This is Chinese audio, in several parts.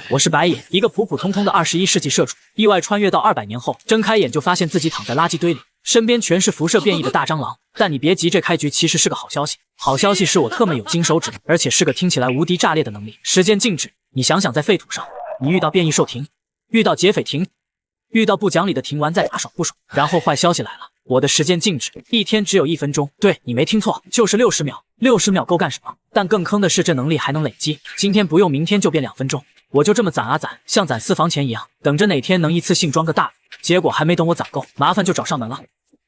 我是白野，一个普普通通的21世纪社畜，意外穿越到200年后，睁开眼就发现自己躺在垃圾堆里，身边全是辐射变异的大蟑螂。但你别急，这开局其实是个好消息。好消息是我特么有金手指，而且是个听起来无敌炸裂的能力。时间静止，你想想，在废土上，你遇到变异兽停，遇到劫匪停，遇到不讲理的停完再打爽不爽。然后坏消息来了。 我的时间静止，一天只有1分钟。对你没听错，就是60秒。60秒够干什么？但更坑的是，这能力还能累积。今天不用，明天就变2分钟。我就这么攒啊攒，像攒私房钱一样，等着哪天能一次性装个大。结果还没等我攒够，麻烦就找上门了。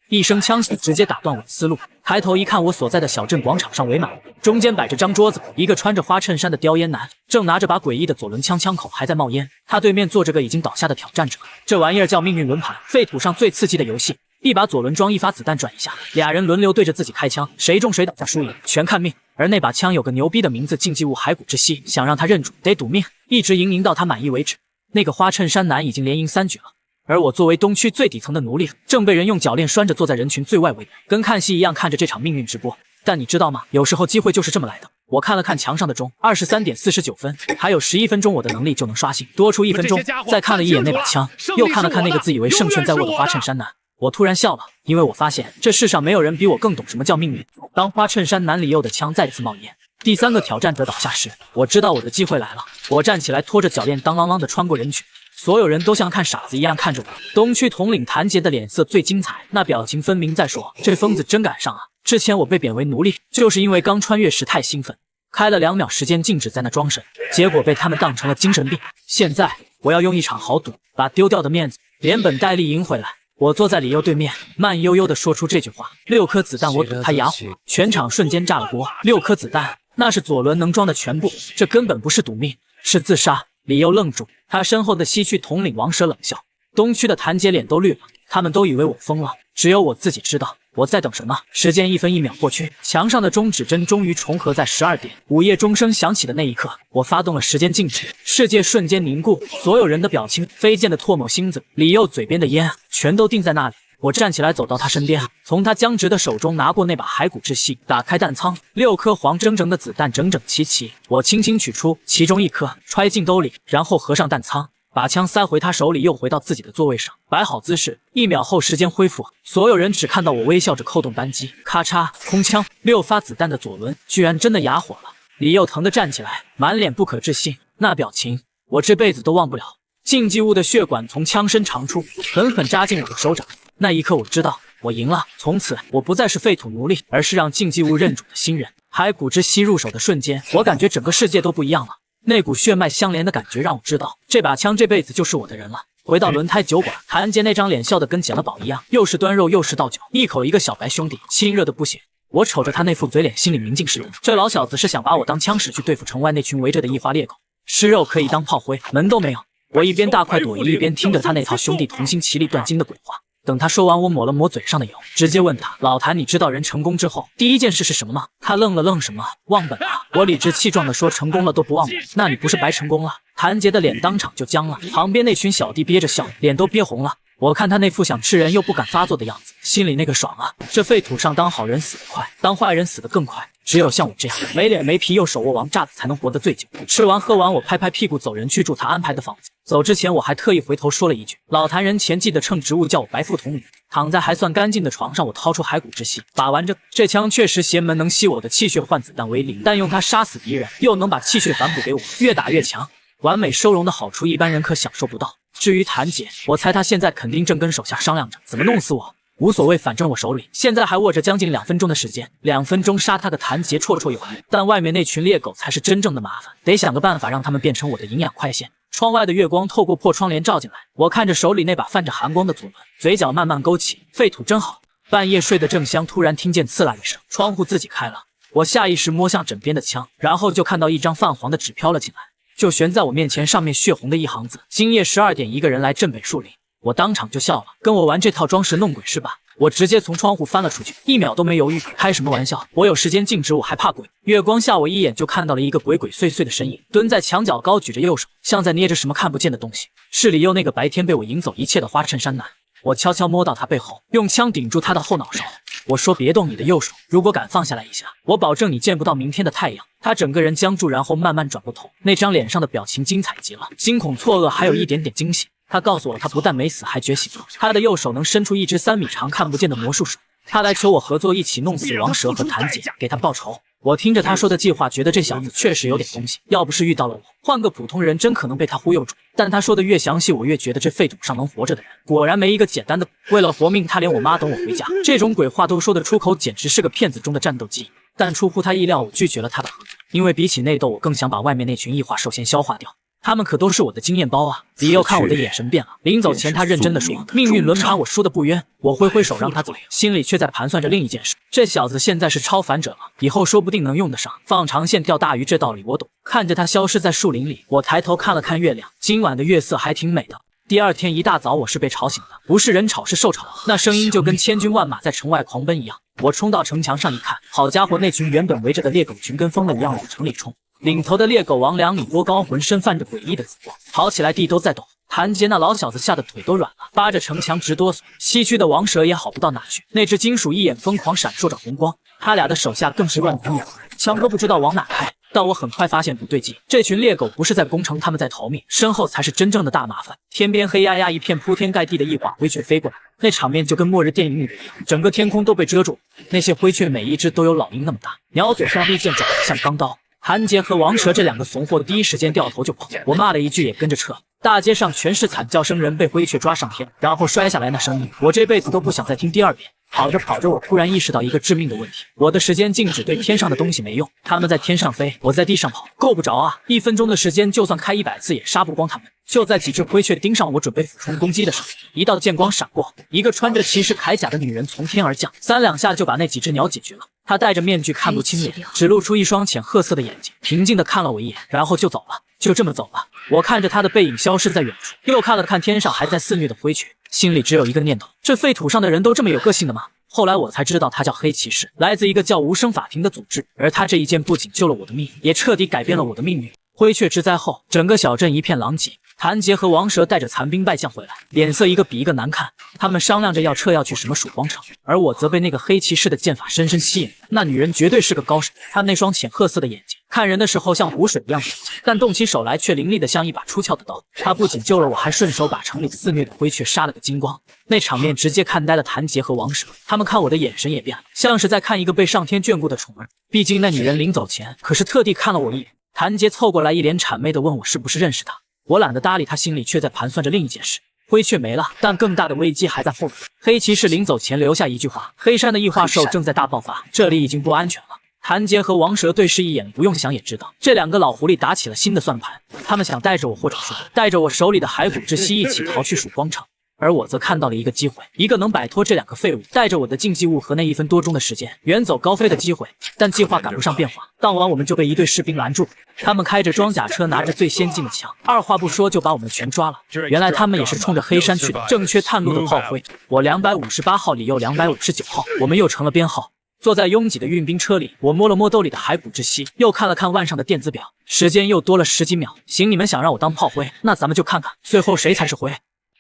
一声枪响直接打断我的思路。抬头一看，我所在的小镇广场上围满了，中间摆着张桌子，一个穿着花衬衫的叼烟男正拿着把诡异的左轮枪，枪口还在冒烟。他对面坐着个已经倒下的挑战者。这玩意儿叫命运轮盘，废土上最刺激的游戏。 一把左轮装1发子弹转一下，俩人轮流对着自己开枪，谁中谁倒下输赢全看命。而那把枪有个牛逼的名字——禁忌物骸骨之息，想让他认主得赌命，一直赢到他满意为止。那个花衬衫男已经连赢3局了，而我作为东区最底层的奴隶，正被人用铰链拴着坐在人群最外围，跟看戏一样看着这场命运直播。但你知道吗？有时候机会就是这么来的。我看了看墙上的钟，23点49分，还有11分钟，我的能力就能刷新，多出1分钟。再看了一眼那把枪，又看了看那个自以为胜券在握的花衬衫男。 我突然笑了，因为我发现这世上没有人比我更懂什么叫命运。当花衬衫男李佑的枪再次冒烟，第3个挑战者倒下时，我知道我的机会来了。我站起来，拖着铰链，当啷啷的穿过人群，所有人都像看傻子一样看着我。东区统领谭杰的脸色最精彩，那表情分明在说：“这疯子真敢上啊！之前我被贬为奴隶，就是因为刚穿越时太兴奋，开了2秒时间静止在那装神，结果被他们当成了精神病。现在我要用一场豪赌，把丢掉的面子连本带利赢回来。” 我坐在李佑对面，慢悠悠地说出这句话：“6颗子弹，我赌他哑火。”全场瞬间炸了锅。6颗子弹，那是左轮能装的全部，这根本不是赌命，是自杀。李佑愣住，他身后的西区统领王蛇冷笑，东区的谭杰脸都绿了，他们都以为我疯了，只有我自己知道我在等什么。时间1分1秒过去，墙上的钟指针终于重合在12点，午夜钟声响起的那一刻，我发动了时间静止，世界瞬间凝固，所有人的表情、飞溅的唾沫星子、李佑嘴边的烟，全都定在那里。我站起来走到他身边，从他僵直的手中拿过那把骸骨之息，打开弹仓，6颗黄铮铮的子弹整整齐齐，我轻轻取出其中1颗，揣进兜里，然后合上弹仓。 把枪塞回他手里，又回到自己的座位上，摆好姿势。1秒后，时间恢复，所有人只看到我微笑着扣动扳机，咔嚓，空枪，6发子弹的左轮居然真的哑火了。李佑疼得站起来，满脸不可置信，那表情我这辈子都忘不了。禁忌物的血管从枪身长出，狠狠扎进我的手掌。那一刻，我知道我赢了。从此，我不再是废土奴隶，而是让禁忌物认主的新人。骸骨之息入手的瞬间，我感觉整个世界都不一样了。 那股血脉相连的感觉让我知道，这把枪这辈子就是我的人了。回到轮胎酒馆，谭杰那张脸笑得跟捡了宝一样，又是端肉又是倒酒，一口一个小白兄弟，亲热的不行。我瞅着他那副嘴脸，心里明镜似的。这老小子是想把我当枪使去对付城外那群围着的异花猎狗，吃肉可以当炮灰，门都没有。我一边大快朵颐，一边听着他那套兄弟同心其利断金的鬼话。 等他说完，我抹了抹嘴上的油，直接问他：“老谭，你知道人成功之后第一件事是什么吗？”他愣了愣，什么？忘本了？我理直气壮地说：“成功了都不忘本，那你不是白成功了？”谭杰的脸当场就僵了，旁边那群小弟憋着笑，脸都憋红了。我看他那副想吃人又不敢发作的样子，心里那个爽啊！这废土上当好人死得快，当坏人死得更快。只有像我这样没脸没皮又手握王炸子才能活得最久。吃完喝完，我拍拍屁股走人去住他安排的房子。走之前，我还特意回头说了一句：“老谭人前记得称职务叫我白副统领。”躺在还算干净的床上，我掏出骸骨之息，把玩着。这枪确实邪门，能吸我的气血换子弹为零，但用它杀死敌人，又能把气血反哺给我，越打越强。完美收容的好处，一般人可享受不到。至于谭姐，我猜她现在肯定正跟手下商量着怎么弄死我。无所谓，反正我手里现在还握着将近2分钟的时间，2分钟杀他个谭杰绰绰有余。但外面那群猎狗才是真正的麻烦，得想个办法让他们变成我的营养快线。窗外的月光透过破窗帘照进来，我看着手里那把泛着寒光的左轮，嘴角慢慢勾起。废土真好。半夜睡得正香，突然听见刺啦一声，窗户自己开了。我下意识摸向枕边的枪，然后就看到一张泛黄的纸飘了进来，就悬在我面前，上面血红的一行字：今夜12点，一个人来镇北树林。我当场就笑了，跟我玩这套装神弄鬼是吧？我直接从窗户翻了出去，1秒都没犹豫。开什么玩笑？我有时间静止，我还怕鬼？月光下，我一眼就看到了一个鬼鬼祟祟的身影，蹲在墙角，高举着右手，像在捏着什么看不见的东西。是李佑那个白天被我赢走一切的花衬衫男。我悄悄摸到他背后，用枪顶住他的后脑勺，我说别动你的右手，如果敢放下来一下，我保证你见不到明天的太阳。他整个人僵住，然后慢慢转过头，那张脸上的表情精彩极了，惊恐、错愕，还有一点点惊喜。他告诉我，他不但没死，还觉醒了。他的右手能伸出一只3米长看不见的魔术手。他来求我合作，一起弄死王蛇和谭姐，给他报仇。我听着他说的计划，觉得这小子确实有点东西。要不是遇到了我，换个普通人真可能被他忽悠住。但他说的越详细，我越觉得这废土上能活着的人，果然没一个简单的。为了活命，他连我妈等我回家这种鬼话都说得出口，简直是个骗子中的战斗机。但出乎他意料，我拒绝了他的合作，因为比起内斗，我更想把外面那群异化兽先消化掉。他们可都是我的经验包啊！李佑看我的眼神变了，临走前他认真的说：“命运轮盘我输的不冤。”我挥挥手让他走，心里却在盘算着另一件事。这小子现在是超凡者了，以后说不定能用得上。放长线钓大鱼，这道理我懂。看着他消失在树林里，我抬头看了看月亮，今晚的月色还挺美的。第二天一大早，我是被吵醒的，不是人吵是兽吵，那声音就跟千军万马在城外狂奔一样。我冲到城墙上一看，好家伙，那群原本围着的猎狗群跟疯了一样往城里冲。领头的猎狗王2米多高，浑身泛着诡异的紫光，跑起来地都在抖。谭杰那老小子吓得腿都软了，扒着城墙直哆嗦。西区的王蛇也好不到哪去，那只金属一眼疯狂闪烁着红光，他俩的手下更是乱喷火，枪都不知道往哪开。但我很快发现不对劲，这群猎狗不是在攻城，他们在逃命，身后才是真正的大麻烦。天边黑压压一片，铺天盖地的异化灰雀飞过来，那场面就跟末日电影里的一样，整个天空都被遮住。那些灰雀每一只都有老鹰那么大，鸟嘴像利剑，爪子像钢刀。谭杰和王蛇这两个怂货第一时间掉头就跑，我骂了一句也跟着撤。大街上全是惨叫声，人被灰雀抓上天，然后摔下来那声音，我这辈子都不想再听第二遍。跑着跑着，我突然意识到一个致命的问题，我的时间静止对天上的东西没用，他们在天上飞，我在地上跑，够不着啊！1分钟的时间，就算开100次也杀不光他们。就在几只灰雀盯上我准备俯冲攻击的时候，一道剑光闪过，一个穿着骑士铠甲的女人从天而降，3两下就把那几只鸟解决了。她戴着面具，看不清脸，只露出一双浅褐色的眼睛，平静地看了我一眼，然后就走了。就这么走了。我看着她的背影消失在远处，又看了看天上还在肆虐的灰雀，心里只有一个念头：这废土上的人都这么有个性的吗？后来我才知道，他叫黑骑士，来自一个叫无声法庭的组织。而他这一剑不仅救了我的命，也彻底改变了我的命运。灰雀之灾后，整个小镇一片狼藉。谭杰和王蛇带着残兵败将回来，脸色一个比一个难看。他们商量着要撤，要去什么曙光城，而我则被那个黑骑士的剑法深深吸引。那女人绝对是个高手，她那双浅褐色的眼睛，看人的时候像湖水一样水，但动起手来却凌厉的像一把出鞘的刀。她不仅救了我，还顺手把城里肆虐的灰雀杀了个精光。那场面直接看呆了谭杰和王蛇，他们看我的眼神也变了，像是在看一个被上天眷顾的宠儿。毕竟那女人临走前可是特地看了我一眼。谭杰凑过来，一脸谄媚的问我是不是认识他。我懒得搭理他，心里却在盘算着另一件事。灰雀没了，但更大的危机还在后面。黑骑士临走前留下一句话：黑山的异化兽正在大爆发，这里已经不安全了。谭杰和王蛇对视一眼，不用想也知道，这两个老狐狸打起了新的算盘。他们想带着我，或者说带着我手里的骸骨之息一起逃去曙光城。而我则看到了一个机会，一个能摆脱这两个废物，带着我的禁忌物和那1分多钟的时间远走高飞的机会。但计划赶不上变化，当晚我们就被一队士兵拦住，他们开着装甲车，拿着最先进的枪，二话不说就把我们全抓了。原来他们也是冲着黑山去的，正缺探路的炮灰。我258号，李佑259号，我们又成了编号。坐在拥挤的运兵车里，我摸了摸兜里的骸骨之息，又看了看腕上的电子表，时间又多了10几秒。行，你们想让我当炮灰，那咱们就看看最后谁才是灰。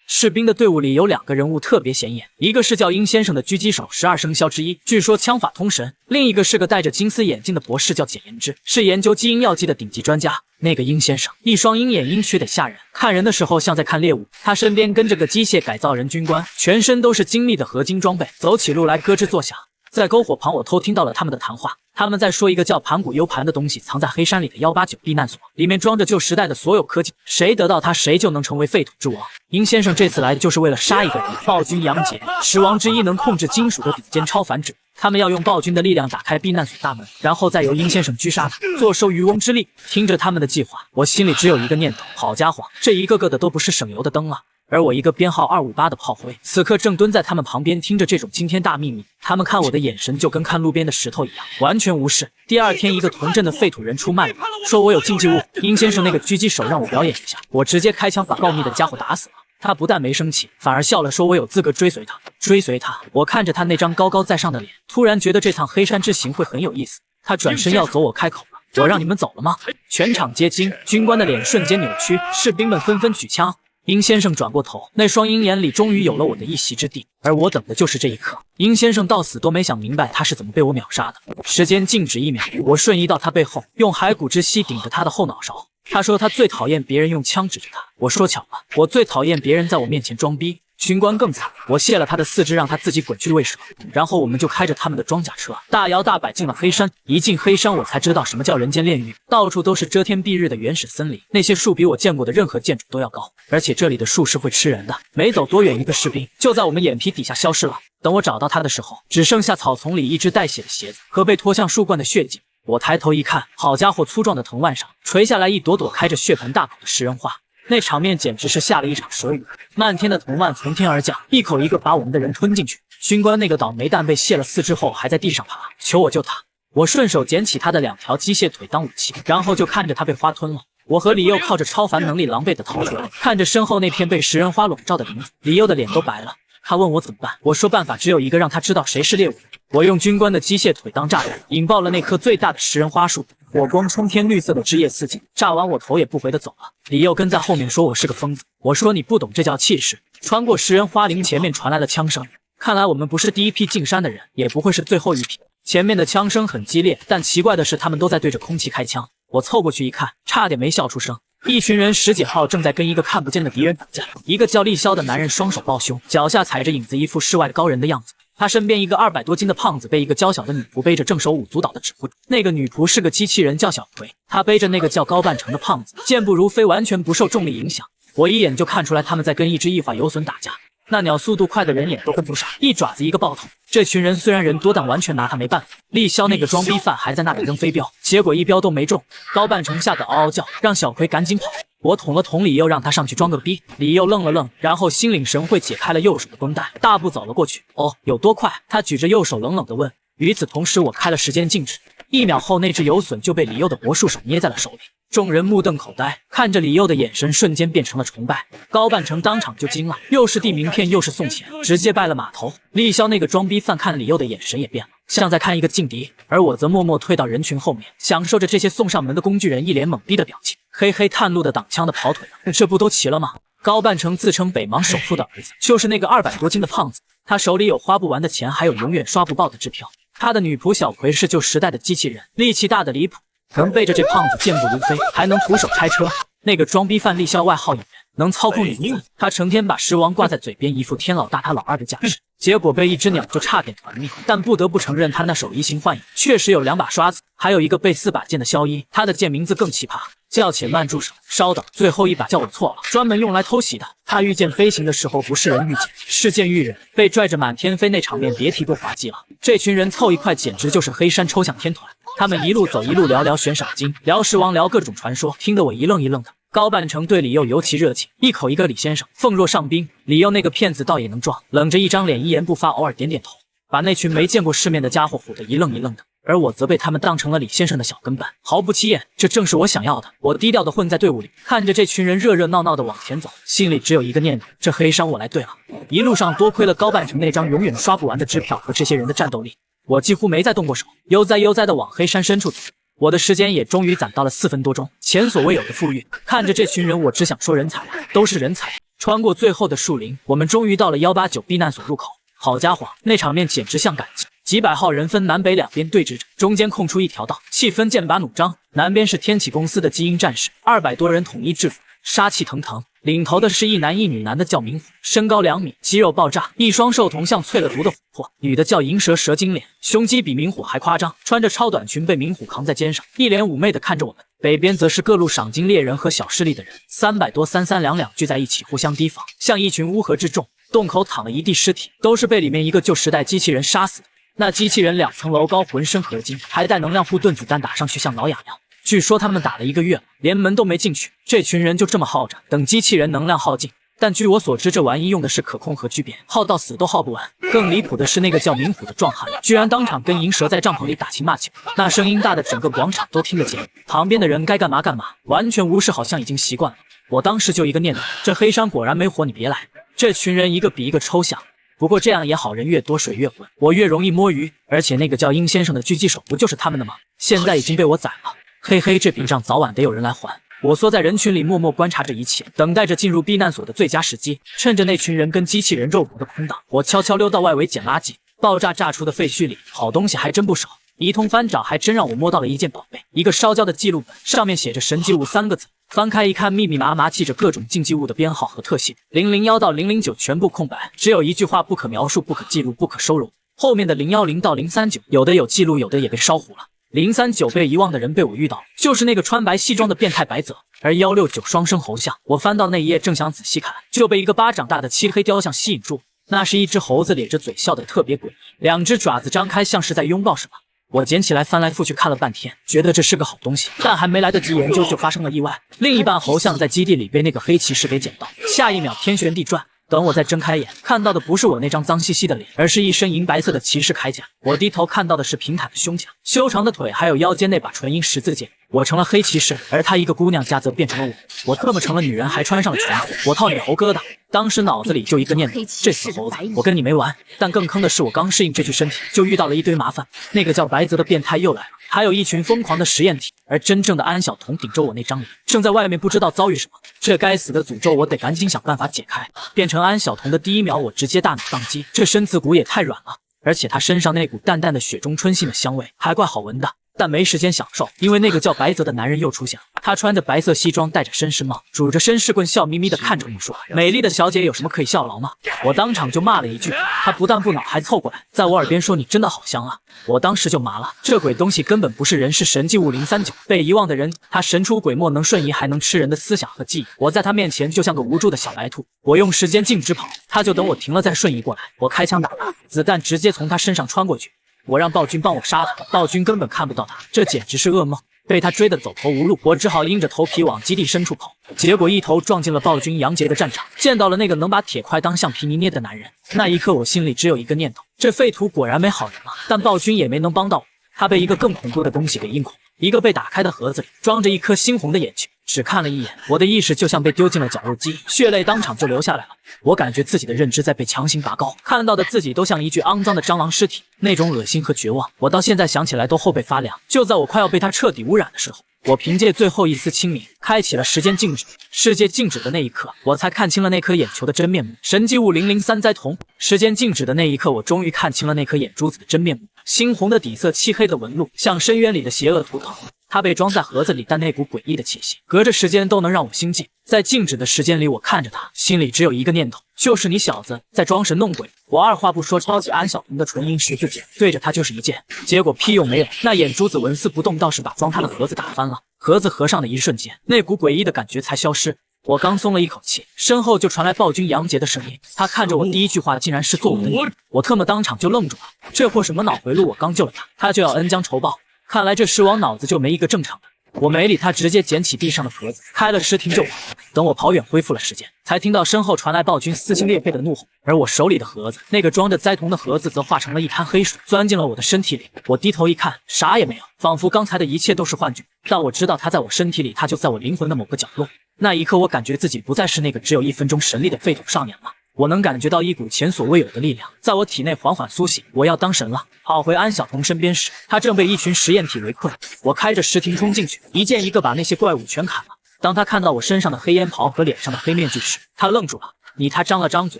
士兵的队伍里有2个人物特别显眼，一个是叫殷先生的狙击手，12生肖之一，据说枪法通神；另一个是个戴着金丝眼镜的博士，叫简言之，是研究基因药剂的顶级专家。那个殷先生一双鹰眼鹰缺得吓人，看人的时候像在看猎物。他身边跟着个机械改造人军官，全身都是精密的合金装备，走起路来咯吱作响。在篝火旁，我偷听到了他们的谈话。他们在说一个叫盘古 U 盘的东西藏在黑山里的189避难所，里面装着旧时代的所有科技，谁得到它，谁就能成为废土之王。殷先生这次来就是为了杀一个人，暴君杨戬，10王之一，能控制金属的顶尖超凡者。他们要用暴君的力量打开避难所大门，然后再由殷先生狙杀他，坐收渔翁之利。听着他们的计划，我心里只有一个念头：好家伙，这一个个的都不是省油的灯啊！而我一个编号258的炮灰，此刻正蹲在他们旁边，听着这种惊天大秘密。他们看我的眼神就跟看路边的石头一样，完全无视。第二天，一个屯镇的废土人出卖我，说我有禁忌物。殷先生那个狙击手让我表演一下，我直接开枪把告密的家伙打死了。他不但没生气，反而笑了，说我有资格追随他。追随他？我看着他那张高高在上的脸，突然觉得这趟黑山之行会很有意思。他转身要走，我开口了：我让你们走了吗？全场皆惊，军官的脸瞬间扭曲，士兵们纷纷举枪。殷先生转过头，那双鹰眼里终于有了我的一席之地，而我等的就是这一刻。殷先生到死都没想明白他是怎么被我秒杀的。时间静止1秒，我瞬移到他背后，用骸骨之息顶着他的后脑勺。他说他最讨厌别人用枪指着他，我说巧了，我最讨厌别人在我面前装逼。军官更惨，我卸了他的4肢，让他自己滚去喂蛇，然后我们就开着他们的装甲车，大摇大摆进了黑山。一进黑山，我才知道什么叫人间炼狱，到处都是遮天蔽日的原始森林，那些树比我见过的任何建筑都要高，而且这里的树是会吃人的。没走多远，一个士兵就在我们眼皮底下消失了。等我找到他的时候，只剩下草丛里一只带血的鞋子和被拖向树冠的血迹。我抬头一看，好家伙，粗壮的藤蔓上垂下来一朵朵开着血盆大口的食人花。那场面简直是下了一场蛇雨，漫天的藤蔓从天而降，一口一个把我们的人吞进去。军官那个倒霉蛋被卸了4肢后还在地上爬，求我救他。我顺手捡起他的2条机械腿当武器，然后就看着他被花吞了。我和李佑靠着超凡能力狼狈地逃出来，看着身后那片被食人花笼罩的林子，李佑的脸都白了。他问我怎么办，我说办法只有一个，让他知道谁是猎物。我用军官的机械腿当炸弹，引爆了那棵最大的食人花树，火光冲天，绿色的枝叶四溅，炸完我头也不回的走了。李佑跟在后面说我是个疯子，我说你不懂，这叫气势。穿过食人花林，前面传来了枪声，看来我们不是第一批进山的人，也不会是最后一批。前面的枪声很激烈，但奇怪的是他们都在对着空气开枪。我凑过去一看，差点没笑出声。一群人10几号正在跟一个看不见的敌人打架，一个叫厉霄的男人双手抱胸，脚下踩着影子，一副世外高人的样子。他身边一个200多斤的胖子被一个娇小的女仆背着，正手舞足蹈的指挥着。那个女仆是个机器人，叫小葵，她背着那个叫高半成的胖子，健步如飞，完全不受重力影响。我一眼就看出来他们在跟一只异化游隼打架，那鸟速度快的人眼都跟不上，一爪子一个爆头。这群人虽然人多，但完全拿他没办法。厉霄那个装逼犯还在那里扔飞镖，结果一镖都没中。高半成吓得嗷嗷叫，让小葵赶紧跑。我捅了捅李佑，让他上去装个逼。李佑愣了愣，然后心领神会解开了右手的绷带，大步走了过去。哦，有多快？他举着右手冷冷地问。与此同时，我开了时间静止，1秒后那只游隼就被李佑的魔术手捏在了手里。众人目瞪口呆，看着李佑的眼神瞬间变成了崇拜。高半成当场就惊了，又是递名片又是送钱，直接拜了码头。厉霄那个装逼犯看李佑的眼神也变了，像在看一个劲敌，而我则默默退到人群后面，享受着这些送上门的工具人一脸懵逼的表情。嘿嘿，探路的挡枪的跑腿的，这不都齐了吗？高半成自称北邙首富的儿子，就是那个200多斤的胖子，他手里有花不完的钱，还有永远刷不爆的支票。他的女仆小葵是旧时代的机器人，力气大的离谱，能背着这胖子健步如飞，还能徒手拆车。那个装逼犯厉霄外号蚁人，能操控影子，他成天把狮王挂在嘴边，一副天老大他老二的架势，结果被一只鸟就差点团灭。但不得不承认，他那手移形换影确实有2把刷子，还有一个背4把剑的萧一，他的剑名字更奇葩，叫且慢住手。稍等，最后一把叫我错了，专门用来偷袭的。他御剑飞行的时候不是人御剑，是剑御人，被拽着满天飞，那场面别提多滑稽了。这群人凑一块简直就是黑山抽象天团，他们一路走一路聊聊悬赏金，聊狮王，聊各种传说，听得我一愣一愣的。高半成对李佑尤其热情，一口一个李先生，奉若上宾。李佑那个骗子倒也能装，冷着一张脸，一言不发，偶尔点点头，把那群没见过世面的家伙唬得一愣一愣的。而我则被他们当成了李先生的小跟班，毫不起眼，这正是我想要的。我低调的混在队伍里，看着这群人热热闹闹的往前走，心里只有一个念头：这黑山我来对了。一路上多亏了高半成那张永远刷不完的支票和这些人的战斗力，我几乎没再动过手，悠哉悠哉的往黑山深处走。我的时间也终于攒到了4分多钟，前所未有的富裕。看着这群人，我只想说人才啊，都是人才。穿过最后的树林，我们终于到了189避难所入口。好家伙，那场面简直像赶集，几百号人分南北两边对峙着，中间空出一条道，气氛剑拔弩张。南边是天启公司的精英战士，200多人统一制服，杀气腾腾。领头的是一男一女，男的叫明虎，身高2米，肌肉爆炸，一双兽瞳像淬了毒的琥珀；女的叫银蛇，蛇精脸，胸肌比明虎还夸张，穿着超短裙被明虎扛在肩上，一脸妩媚的看着我们。北边则是各路赏金猎人和小势力的人，300多332聚在一起互相提防，像一群乌合之众。洞口躺了一地尸体，都是被里面一个旧时代机器人杀死的。那机器人2层楼高，浑身合金，还带能量护盾，子弹打上去像挠痒痒。据说他们打了1个月了，连门都没进去。这群人就这么耗着，等机器人能量耗尽。但据我所知，这玩意用的是可控核聚变，耗到死都耗不完。更离谱的是，那个叫明虎的壮汉，居然当场跟银蛇在帐篷里打情骂俏，那声音大的整个广场都听得见。旁边的人该干嘛干嘛，完全无视，好像已经习惯了。我当时就一个念头，这黑山果然没火，你别来。这群人一个比一个抽象。不过这样也好，人越多水越浑，我越容易摸鱼。而且那个叫殷先生的狙击手不就是他们的吗？现在已经被我宰了。嘿嘿，这笔账早晚得有人来还。我缩在人群里，默默观察着一切，等待着进入避难所的最佳时机。趁着那群人跟机器人肉搏的空档，我悄悄溜到外围捡垃圾。爆炸炸出的废墟里，好东西还真不少。一通翻找，还真让我摸到了一件宝贝，一个烧焦的记录本，上面写着神迹物3个字。翻开一看，密密麻麻记着各种禁忌物的编号和特性，001到009全部空白，只有一句话：不可描述、不可记录、不可收容。后面的010到039，有的有记录，有的也被烧糊了。039被遗忘的人被我遇到，就是那个穿白西装的变态白泽。而169双生猴像，我翻到那一页，正想仔细看，就被一个巴掌大的漆黑雕像吸引住。那是一只猴子，咧着嘴笑得特别诡异，2只爪子张开，像是在拥抱什么。我捡起来翻来覆去看了半天，觉得这是个好东西，但还没来得及研究，就发生了意外。另一半猴像在基地里被那个黑骑士给捡到，下一秒天旋地转。等我再睁开眼，看到的不是我那张脏兮兮的脸，而是一身银白色的骑士铠甲。我低头看到的是平坦的胸甲、修长的腿，还有腰间那把纯银十字剑。我成了黑骑士，而他一个姑娘家则变成了我。我特么成了女人，还穿上了裙子。我套你猴疙瘩！当时脑子里就一个念头：这死猴子，我跟你没完！但更坑的是，我刚适应这具身体，就遇到了一堆麻烦。那个叫白泽的变态又来了，还有一群疯狂的实验体。而真正的安晓彤顶着我那张脸，正在外面不知道遭遇什么。这该死的诅咒，我得赶紧想办法解开。变成安晓彤的第一秒，我直接大脑宕机，这身子骨也太软了，而且他身上那股淡淡的雪中春信的香味，还怪好闻的。但没时间享受，因为那个叫白泽的男人又出现了。他穿着白色西装，戴着绅士帽，拄着绅士棍，笑眯眯地看着我说：“美丽的小姐有什么可以效劳吗？”我当场就骂了一句，他不但不恼，还凑过来，在我耳边说：“你真的好香啊！”我当时就麻了，这鬼东西根本不是人，是神迹物039，被遗忘的人。他神出鬼没，能瞬移，还能吃人的思想和记忆。我在他面前就像个无助的小白兔，我用时间静止跑，他就等我停了再瞬移过来。我开枪打他，子弹直接从他身上穿过去。我让暴君帮我杀他，暴君根本看不到他，这简直是噩梦。被他追得走投无路，我只好硬着头皮往基地深处跑，结果一头撞进了暴君杨杰的战场，见到了那个能把铁块当橡皮泥捏的男人。那一刻我心里只有一个念头，这废土果然没好人了。但暴君也没能帮到我，他被一个更恐怖的东西给硬恐。一个被打开的盒子里装着一颗猩红的眼球，只看了一眼，我的意识就像被丢进了绞肉机，血泪当场就流下来了。我感觉自己的认知在被强行拔高，看到的自己都像一具肮脏的蟑螂尸体，那种恶心和绝望，我到现在想起来都后背发凉。就在我快要被它彻底污染的时候，我凭借最后一丝清明，开启了时间静止。世界静止的那一刻，我才看清了那颗眼球的真面目。神迹物003灾童。时间静止的那一刻，我终于看清了那颗眼珠子的真面目。猩红的底色，漆黑的纹路，像深渊里的邪恶图腾。它被装在盒子里，但那股诡异的气息，隔着时间都能让我心悸。在静止的时间里，我看着他，心里只有一个念头，就是你小子在装神弄鬼。我二话不说，抄起安晓彤的纯银十字剑，对着他就是一剑，结果屁用没有。那眼珠子纹丝不动，倒是把装他的盒子打翻了。盒子合上的一瞬间，那股诡异的感觉才消失。我刚松了一口气，身后就传来暴君杨杰的声音。他看着我，第一句话竟然是做我的女人。我特么当场就愣住了，这货什么脑回路？我刚救了他，他就要恩将仇报。看来这狮王脑子就没一个正常的。我没理他，直接捡起地上的盒子，开了尸停就跑。等我跑远恢复了时间，才听到身后传来暴君撕心裂肺的怒吼，而我手里的盒子，那个装着灾童的盒子，则化成了一滩黑水，钻进了我的身体里。我低头一看，啥也没有，仿佛刚才的一切都是幻觉。但我知道他在我身体里，他就在我灵魂的某个角落。那一刻，我感觉自己不再是那个只有1分钟神力的废土少年了。我能感觉到一股前所未有的力量在我体内缓缓苏醒，我要当神了。跑回安晓彤身边时，他正被一群实验体围困。我开着石亭冲进去，一件一个把那些怪物全砍了。当他看到我身上的黑烟袍和脸上的黑面具时，他愣住了。他张了张嘴，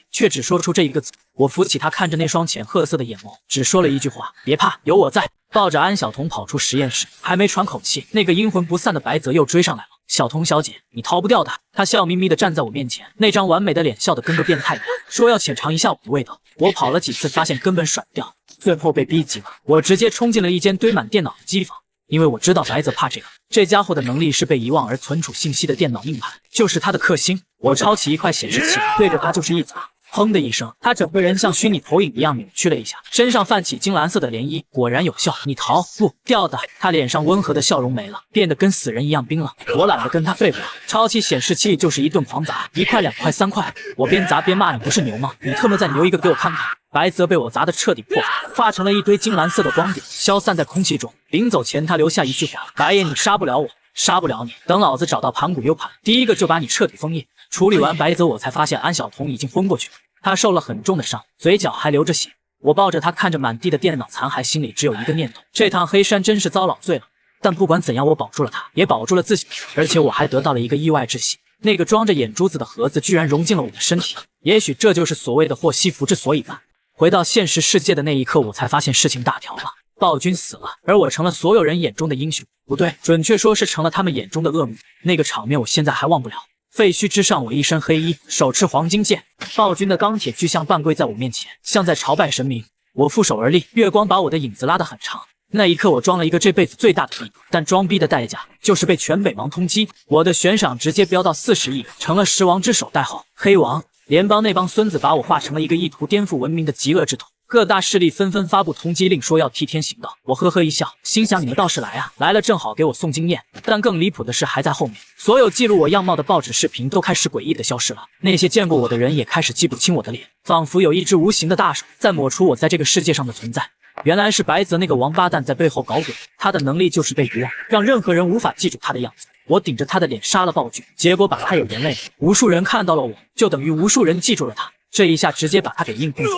却只说出这一个字。我扶起他，看着那双浅褐色的眼眸，只说了一句话：别怕，有我在。抱着安晓彤跑出实验室，还没喘口气，那个阴魂不散的白泽又追上来了。小彤小姐，你逃不掉的。他笑眯眯地站在我面前，那张完美的脸笑得跟个变态一样，说要浅尝一下我的味道。我跑了几次，发现根本甩不掉，最后被逼急了，我直接冲进了一间堆满电脑的机房，因为我知道白泽怕这个。这家伙的能力是被遗忘而存储信息的电脑硬盘，就是他的克星。我抄起一块显示器，对着他就是一砸。砰的一声，他整个人像虚拟投影一样扭曲了一下，身上泛起金蓝色的涟漪，果然有效。你逃不掉的。他脸上温和的笑容没了，变得跟死人一样冰冷。我懒得跟他废话，抄起显示器就是一顿狂砸，1块2块3块。我边砸边骂：你不是牛吗？你特么再牛一个给我看看！白泽被我砸得彻底破防，化成了一堆金蓝色的光点，消散在空气中。临走前，他留下一句话：白爷，你杀不了我，杀不了你，等老子找到盘古 U 盘，第一个就把你彻底封印。处理完白泽，我才发现安晓彤已经昏过去了。他受了很重的伤，嘴角还流着血。我抱着他，看着满地的电脑残骸，心里只有一个念头：这趟黑山真是遭老罪了。但不管怎样，我保住了他，也保住了自己，而且我还得到了一个意外之喜。那个装着眼珠子的盒子居然融进了我的身体，也许这就是所谓的祸兮福之所以吧。回到现实世界的那一刻，我才发现事情大条了。暴君死了，而我成了所有人眼中的英雄，不对，准确说是成了他们眼中的恶魔。那个场面我现在还忘不了。废墟之上，我一身黑衣，手持黄金剑，暴君的钢铁巨像半跪在我面前，像在朝拜神明。我负手而立，月光把我的影子拉得很长。那一刻，我装了一个这辈子最大的逼，但装逼的代价就是被全北王通缉。我的悬赏直接飙到40亿，成了10王之首，代号黑王。联邦那帮孙子把我化成了一个意图颠覆文明的极恶之徒，各大势力纷纷发布通缉令，说要替天行道。我呵呵一笑，心想你们倒是来啊，来了正好给我送经验。但更离谱的事还在后面，所有记录我样貌的报纸视频都开始诡异的消失了，那些见过我的人也开始记不清我的脸，仿佛有一只无形的大手在抹除我在这个世界上的存在。原来是白泽那个王八蛋在背后搞鬼，他的能力就是被遗忘，让任何人无法记住他的样子。我顶着他的脸杀了暴君，结果把他有眼泪，无数人看到了我，就等于无数人记住了他。这一下直接把他给硬控住，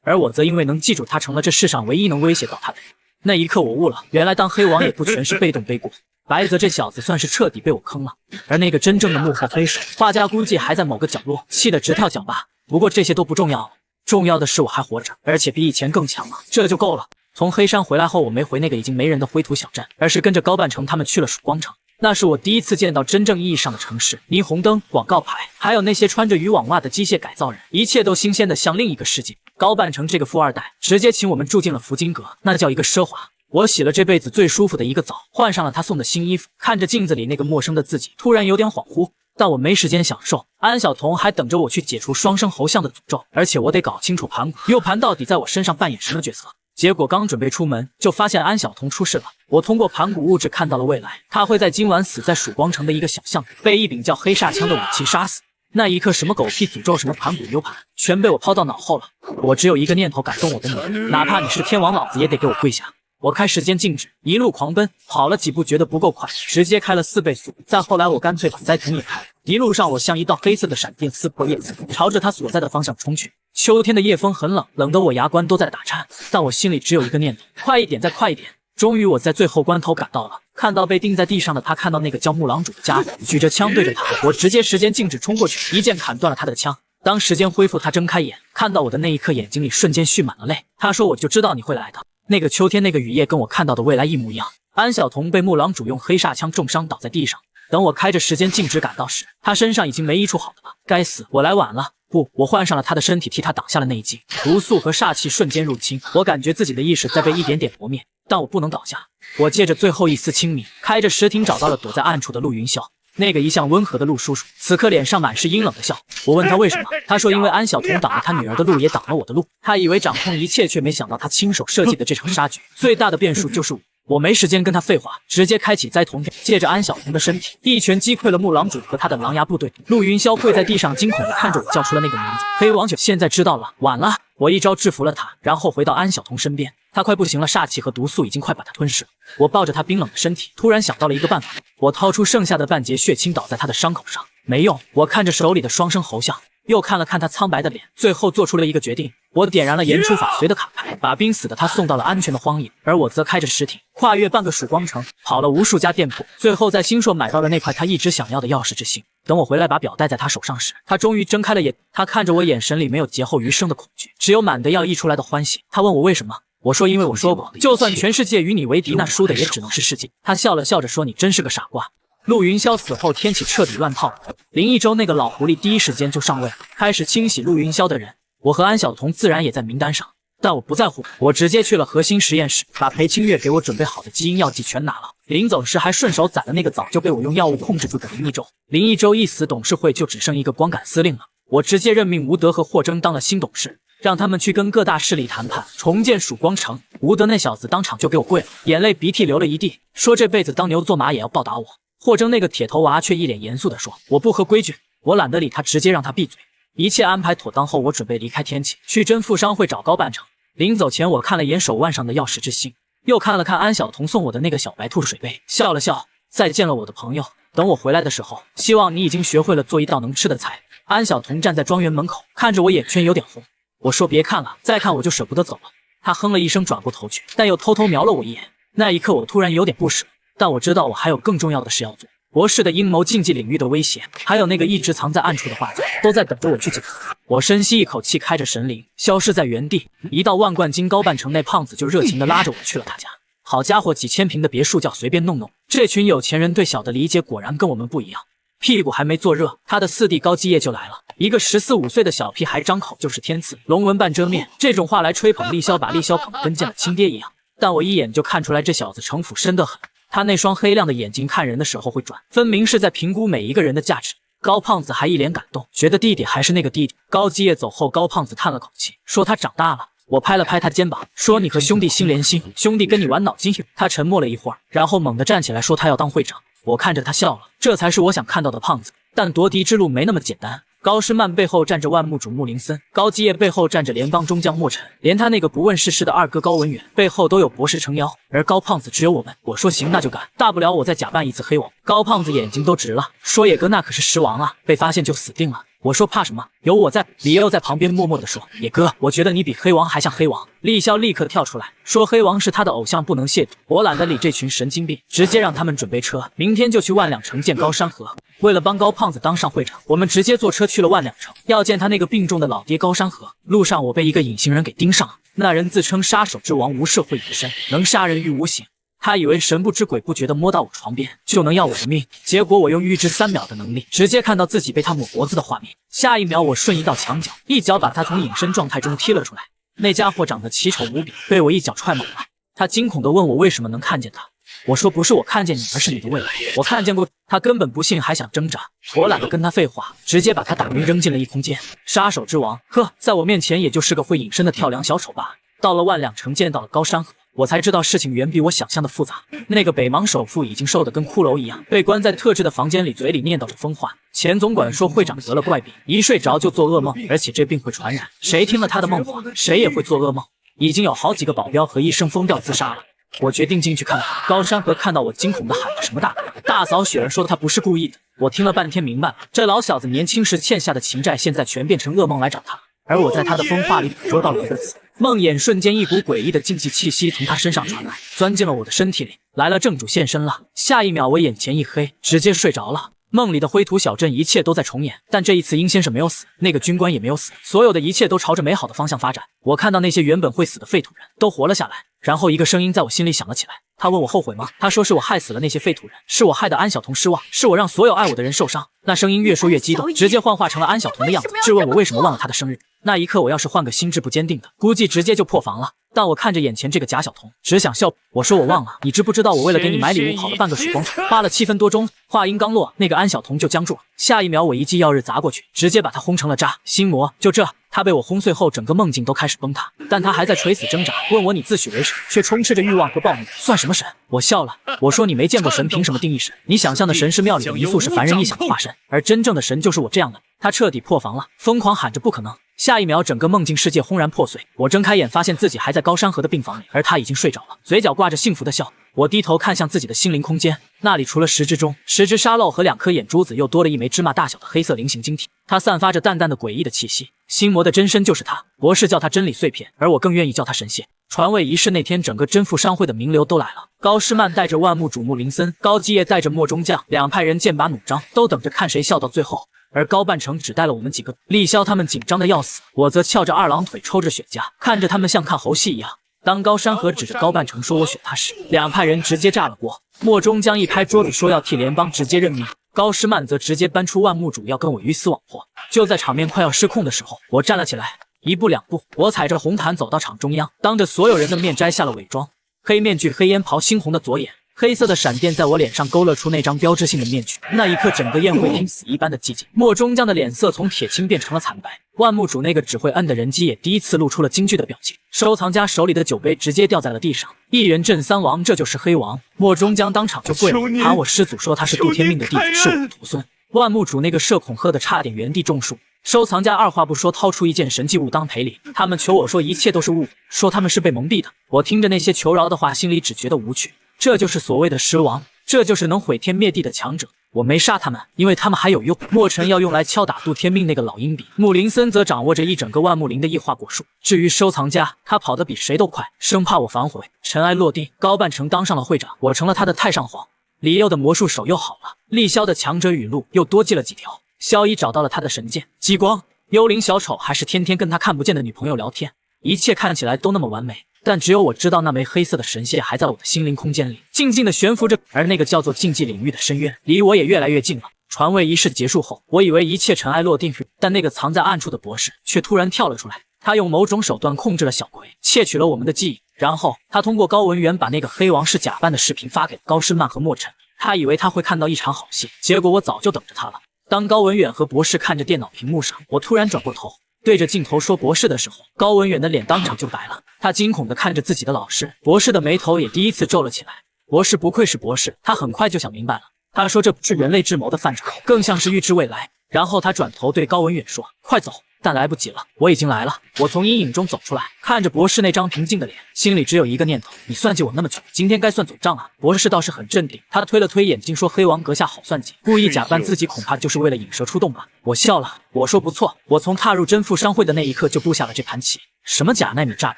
而我则因为能记住他，成了这世上唯一能威胁到他的人。那一刻我悟了，原来当黑王也不全是被动背锅，白泽这小子算是彻底被我坑了。而那个真正的幕后黑手，画家估计还在某个角落，气得直跳脚吧。不过这些都不重要了，重要的是我还活着，而且比以前更强了，这就够了。从黑山回来后，我没回那个已经没人的灰土小镇，而是跟着高半城他们去了曙光城。那是我第一次见到真正意义上的城市，霓虹灯、广告牌，还有那些穿着渔网袜的机械改造人，一切都新鲜的像另一个世界。高半城这个富二代直接请我们住进了福金阁，那叫一个奢华。我洗了这辈子最舒服的一个澡，换上了他送的新衣服，看着镜子里那个陌生的自己，突然有点恍惚。但我没时间享受，安小彤还等着我去解除双生猴像的诅咒，而且我得搞清楚盘古 U 盘到底在我身上扮演什么角色。结果刚准备出门，就发现安小彤出事了。我通过盘古物质看到了未来，他会在今晚死在曙光城的一个小巷里，被一柄叫黑煞枪的武器杀死。那一刻，什么狗屁诅咒，什么盘古 U 盘，全被我抛到脑后了。我只有一个念头感动我的你，哪怕你是天王，老子也得给我跪下。我开时间静止，一路狂奔，跑了几步觉得不够快，直接开了4倍速。再后来我干脆把灾童也开了。一路上我像一道黑色的闪电撕破叶子，朝着他所在的方向冲去。秋天的夜风很冷，冷得我牙关都在打颤，但我心里只有一个念头：快一点，再快一点。终于我在最后关头赶到了，看到被钉在地上的他，看到那个叫木狼主的家伙举着枪对着他，我直接时间静止冲过去，一剑砍断了他的枪。当时间恢复，他睁开眼，看到我的那一刻，眼睛里瞬间蓄满了泪。他说：“我就知道你会来的。”那个秋天，那个雨夜，跟我看到的未来一模一样。安小彤被木狼主用黑煞枪重伤，倒在地上。等我开着时间静止赶到时，他身上已经没一处好的了。该死，我来晚了。不，我换上了他的身体，替他挡下了那一击。毒素和煞气瞬间入侵，我感觉自己的意识在被一点点磨灭，但我不能倒下。我借着最后一丝清明，开着石艇找到了躲在暗处的陆云霄。那个一向温和的陆叔叔，此刻脸上满是阴冷的笑。我问他为什么，他说因为安小彤挡了他女儿的路，也挡了我的路。他以为掌控一切，却没想到他亲手设计的这场杀局，最大的变数就是我。我没时间跟他废话，直接开启灾童天，借着安小彤的身体，一拳击溃了木狼主和他的狼牙部队。陆云霄跪在地上，惊恐地看着我，叫出了那个名字：黑王九。现在知道了，晚了。我一招制服了他，然后回到安小彤身边。他快不行了，煞气和毒素已经快把他吞噬了。我抱着他冰冷的身体，突然想到了一个办法。我掏出剩下的半截血倾倒在他的伤口上，没用。我看着手里的双生猴像，又看了看他苍白的脸，最后做出了一个决定。我点燃了言出法随的卡牌，把濒死的他送到了安全的荒野，而我则开着石艇跨越半个曙光城，跑了无数家店铺，最后在新硕买到了那块他一直想要的钥匙之星。等我回来把表戴在他手上时，他终于睁开了眼。他看着我，眼神里没有劫后余生的恐惧，只有满的要溢出来的欢喜。他问我为什么，我说因为我说过，就算全世界与你为敌，那输的也只能是世界。他笑了笑着说，你真是个傻瓜。陆云霄死后，天启彻底乱套了。林一周那个老狐狸第一时间就上位了，开始清洗陆云霄的人。我和安小彤自然也在名单上，但我不在乎。我直接去了核心实验室，把裴清月给我准备好的基因药剂全拿了。临走时还顺手宰了那个早就被我用药物控制住的林一周。林一周一死，董事会就只剩一个光杆司令了。我直接任命吴德和霍征当了新董事，让他们去跟各大势力谈判，重建曙光城。吴德那小子当场就给我跪了，眼泪鼻涕流了一地，说这辈子当牛做马也要报答我。霍征那个铁头娃却一脸严肃地说，我不合规矩。我懒得理他，直接让他闭嘴。一切安排妥当后，我准备离开天启，去真富商会找高半城。临走前，我看了眼手腕上的钥匙之星，又看了看安小彤送我的那个小白兔水杯，笑了笑，再见了我的朋友。等我回来的时候，希望你已经学会了做一道能吃的菜。安小彤站在庄园门口，看着我，眼圈有点红。我说别看了，再看我就舍不得走了。他哼了一声，转过头去，但又偷偷瞄了我一眼。那一刻，我突然有点不舍。但我知道我还有更重要的事要做。博士的阴谋、竞技领域的威胁，还有那个一直藏在暗处的画家，都在等着我去解决。我深吸一口气，开着神灵消失在原地。一到万贯金高半城，那胖子就热情地拉着我去了他家。好家伙，几千平的别墅叫随便弄弄，这群有钱人对小的理解果然跟我们不一样。屁股还没坐热，他的四弟高基业就来了，一个14、15岁的小屁孩，张口就是天赐龙纹半遮面，这种话来吹捧厉潇，把厉潇捧得跟见了亲爹一样。但我一眼就看出来这小子城府深得很。他那双黑亮的眼睛看人的时候会转，分明是在评估每一个人的价值。高胖子还一脸感动，觉得弟弟还是那个弟弟。高基业走后，高胖子叹了口气，说他长大了。我拍了拍他肩膀，说你和兄弟心连心，兄弟跟你玩脑筋。他沉默了一会儿，然后猛地站起来说他要当会长。我看着他笑了，这才是我想看到的胖子。但夺嫡之路没那么简单。高诗曼背后站着万目主穆林森，高基业背后站着联邦中将莫尘，连他那个不问世事的二哥高文远背后都有博士撑腰，而高胖子只有我们。我说行，那就干，大不了我再假扮一次黑王。高胖子眼睛都直了，说野哥那可是实王啊，被发现就死定了。我说怕什么，有我在。李佑在旁边默默地说，野哥，我觉得你比黑王还像黑王。厉潇立刻跳出来说，黑王是他的偶像，不能亵渎。我懒得理这群神经病，直接让他们准备车，明天就去万两城见高山河。为了帮高胖子当上会长，我们直接坐车去了万两城，要见他那个病重的老爹高山河。路上我被一个隐形人给盯上了，那人自称杀手之王，无社会隐身，能杀人于无形。他以为神不知鬼不觉地摸到我床边就能要我的命，结果我用预知3秒的能力，直接看到自己被他抹脖子的画面。下一秒，我瞬移到墙角，一脚把他从隐身状态中踢了出来。那家伙长得奇丑无比，被我一脚踹懵了。他惊恐地问我为什么能看见他。我说不是我看见你，而是你的未来。我看见过。他根本不信，还想挣扎。我懒得跟他废话，直接把他打晕，扔进了异空间。杀手之王，呵，在我面前也就是个会隐身的跳梁小丑罢了。到了万两城，见到了高山河，我才知道事情远比我想象的复杂。那个北芒首富已经瘦得跟骷髅一样，被关在特制的房间里，嘴里念叨着疯话。前总管说会长得了怪病，一睡着就做噩梦，而且这病会传染，谁听了他的梦话，谁也会做噩梦。已经有好几个保镖和医生疯掉自杀了。我决定进去看看。高山河看到我，惊恐地喊着什么大嫂雪儿说他不是故意的。我听了半天明白了，这老小子年轻时欠下的情债，现在全变成噩梦来找他。而我在他的疯话里捕捉到了一个词梦魇，瞬间一股诡异的禁忌气息从他身上传来，钻进了我的身体里。来了，正主现身了。下一秒我眼前一黑，直接睡着了。梦里的灰土小镇一切都在重演，但这一次殷先生没有死，那个军官也没有死，所有的一切都朝着美好的方向发展。我看到那些原本会死的废土人都活了下来，然后一个声音在我心里响了起来。他问我后悔吗？他说是我害死了那些废土人，是我害得安小彤失望，是我让所有爱我的人受伤。那声音越说越激动，直接幻化成了安小彤的样子，质问我为什么忘了他的生日。那一刻，我要是换个心智不坚定的，估计直接就破防了。但我看着眼前这个假小童，只想笑。我说我忘了，你知不知道我为了给你买礼物跑了半个曙光场，花了7分多钟。话音刚落，那个安小童就僵住了。下一秒，我一记药日砸过去，直接把他轰成了渣。心魔，就这。他被我轰碎后，整个梦境都开始崩塌，但他还在垂死挣扎，问我你自诩为神，却充斥着欲望和暴怒，算什么神？我笑了，我说你没见过神，凭什么定义神？你想象的神是庙里的一塑，是凡人臆想的化身，而真正的神就是我这样的。他彻底破防了，疯狂喊着不可能。下一秒，整个梦境世界轰然破碎。我睁开眼，发现自己还在高山河的病房里，而他已经睡着了，嘴角挂着幸福的笑。我低头看向自己的心灵空间，那里除了10只钟、10只沙漏和2颗眼珠子，又多了一枚芝麻大小的黑色菱形晶体。它散发着淡淡的诡异的气息。心魔的真身就是他，博士叫他真理碎片，而我更愿意叫他神蟹。传位仪式那天，整个真富商会的名流都来了。高诗曼带着万目瞩目林森，高基业带着莫中将，两派人剑拔弩张，都等着看谁笑到最后。而高半城只带了我们几个，厉潇他们紧张的要死，我则翘着2郎腿抽着雪茄，看着他们像看猴戏一样。当高山河指着高半城说我选他时，两派人直接炸了锅。莫中将一拍桌子说要替联邦直接任命，高诗曼则直接搬出万目主要跟我鱼死网破。就在场面快要失控的时候，我站了起来，1步2步，我踩着红毯走到场中央，当着所有人的面摘下了伪装。黑面具、黑烟袍、猩红的左眼，黑色的闪电在我脸上勾勒出那张标志性的面具。那一刻，整个宴会厅死一般的寂静。莫中将的脸色从铁青变成了惨白，万目主那个只会摁的人机也第一次露出了惊惧的表情。收藏家手里的酒杯直接掉在了地上，一人震3王，这就是黑王。莫中将当场就跪了，喊我师祖，说他是杜天命的弟子，是我的徒孙。万目主那个社恐喝得差点原地中暑。收藏家二话不说掏出一件神迹物当赔礼，他们求我说一切都是误，说他们是被蒙蔽的。我听着那些求饶的话，心里只觉得无趣。这就是所谓的狮王，这就是能毁天灭地的强者。我没杀他们，因为他们还有用。墨尘要用来敲打杜天命那个老阴笔，穆林森则掌握着一整个万木林的异化果树。至于收藏家，他跑得比谁都快，生怕我反悔。尘埃落定，高半城当上了会长，我成了他的太上皇。李佑的魔术手又好了，厉萧的强者语录又多记了几条。萧一找到了他的神剑激光，幽灵小丑还是天天跟他看不见的女朋友聊天，一切看起来都那么完美。但只有我知道，那枚黑色的神蟹还在我的心灵空间里静静的悬浮着，而那个叫做禁忌领域的深渊离我也越来越近了。传位仪式结束后，我以为一切尘埃落定，但那个藏在暗处的博士却突然跳了出来。他用某种手段控制了小葵，窃取了我们的记忆，然后他通过高文远把那个黑王是假扮的视频发给高诗曼和墨尘。他以为他会看到一场好戏，结果我早就等着他了。当高文远和博士看着电脑屏幕上，我突然转过头对着镜头说博士的时候，高文远的脸当场就白了，他惊恐地看着自己的老师，博士的眉头也第一次皱了起来。博士不愧是博士，他很快就想明白了。他说这不是人类智谋的范畴，更像是预知未来。然后他转头对高文远说快走，但来不及了，我已经来了。我从阴影中走出来，看着博士那张平静的脸，心里只有一个念头，你算计我那么久，今天该算总账啊。博士倒是很镇定，他推了推眼睛说黑王阁下好算计，故意假扮自己恐怕就是为了引蛇出洞吧。我笑了，我说不错，我从踏入真富商会的那一刻就布下了这盘棋，什么假奈米炸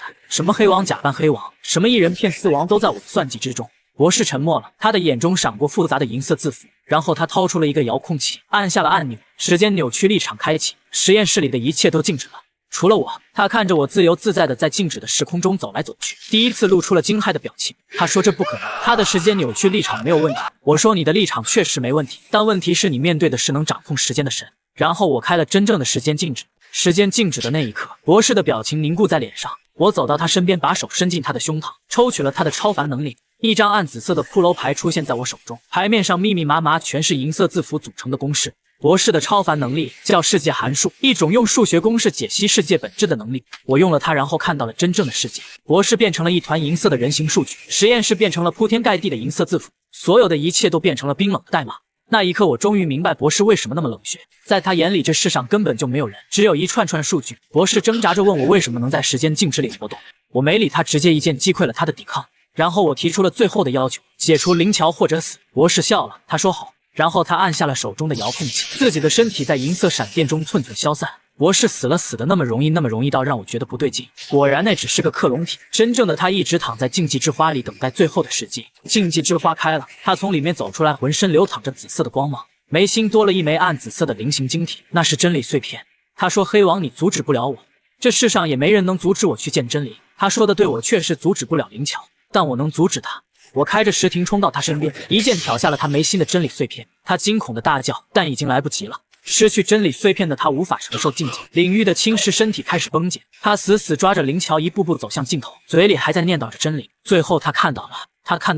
弹，什么黑王假扮黑王，什么一人骗四王，都在我的算计之中。博士沉默了，他的眼中闪过复杂的银色字符，然后他掏出了一个遥控器，按下了按钮，时间扭曲立场开启，实验室里的一切都静止了，除了我。他看着我自由自在的在静止的时空中走来走去，第一次露出了惊骇的表情。他说这不可能，他的时间扭曲立场没有问题。我说你的立场确实没问题，但问题是你面对的是能掌控时间的神。然后我开了真正的时间静止，时间静止的那一刻，博士的表情凝固在脸上。我走到他身边，把手伸进他的胸膛，抽取了他的超凡能力。一张暗紫色的骷髅牌出现在我手中，牌面上密密麻麻全是银色字符组成的公式。博士的超凡能力叫世界函数，一种用数学公式解析世界本质的能力。我用了它，然后看到了真正的世界。博士变成了一团银色的人形数据，实验室变成了铺天盖地的银色字符，所有的一切都变成了冰冷的代码。那一刻，我终于明白博士为什么那么冷血。在他眼里，这世上根本就没有人，只有一串串数据。博士挣扎着问我为什么能在时间静止里活动，我没理他，直接一剑击溃了他的抵抗。然后我提出了最后的要求，解除灵桥或者死。博士笑了，他说好。然后他按下了手中的遥控器，自己的身体在银色闪电中寸寸消散。博士死了，死的那么容易，那么容易到让我觉得不对劲。果然那只是个克隆体，真正的他一直躺在禁忌之花里等待最后的时机。禁忌之花开了，他从里面走出来，浑身流淌着紫色的光芒，眉心多了一枚暗紫色的菱形晶体，那是真理碎片。他说黑王，你阻止不了我，这世上也没人能阻止我去见真理。他说的对，我确实阻止不了灵桥，但我能阻止他。我开着石亭冲到他身边，一剑挑下了他眉心的真理碎片。他惊恐的大叫，但已经来不及了。失去真理碎片的他无法承受境界领域的侵蚀，身体开始崩解。他死死抓着灵桥，一步步走向尽头，嘴里还在念叨着真理。最后他看到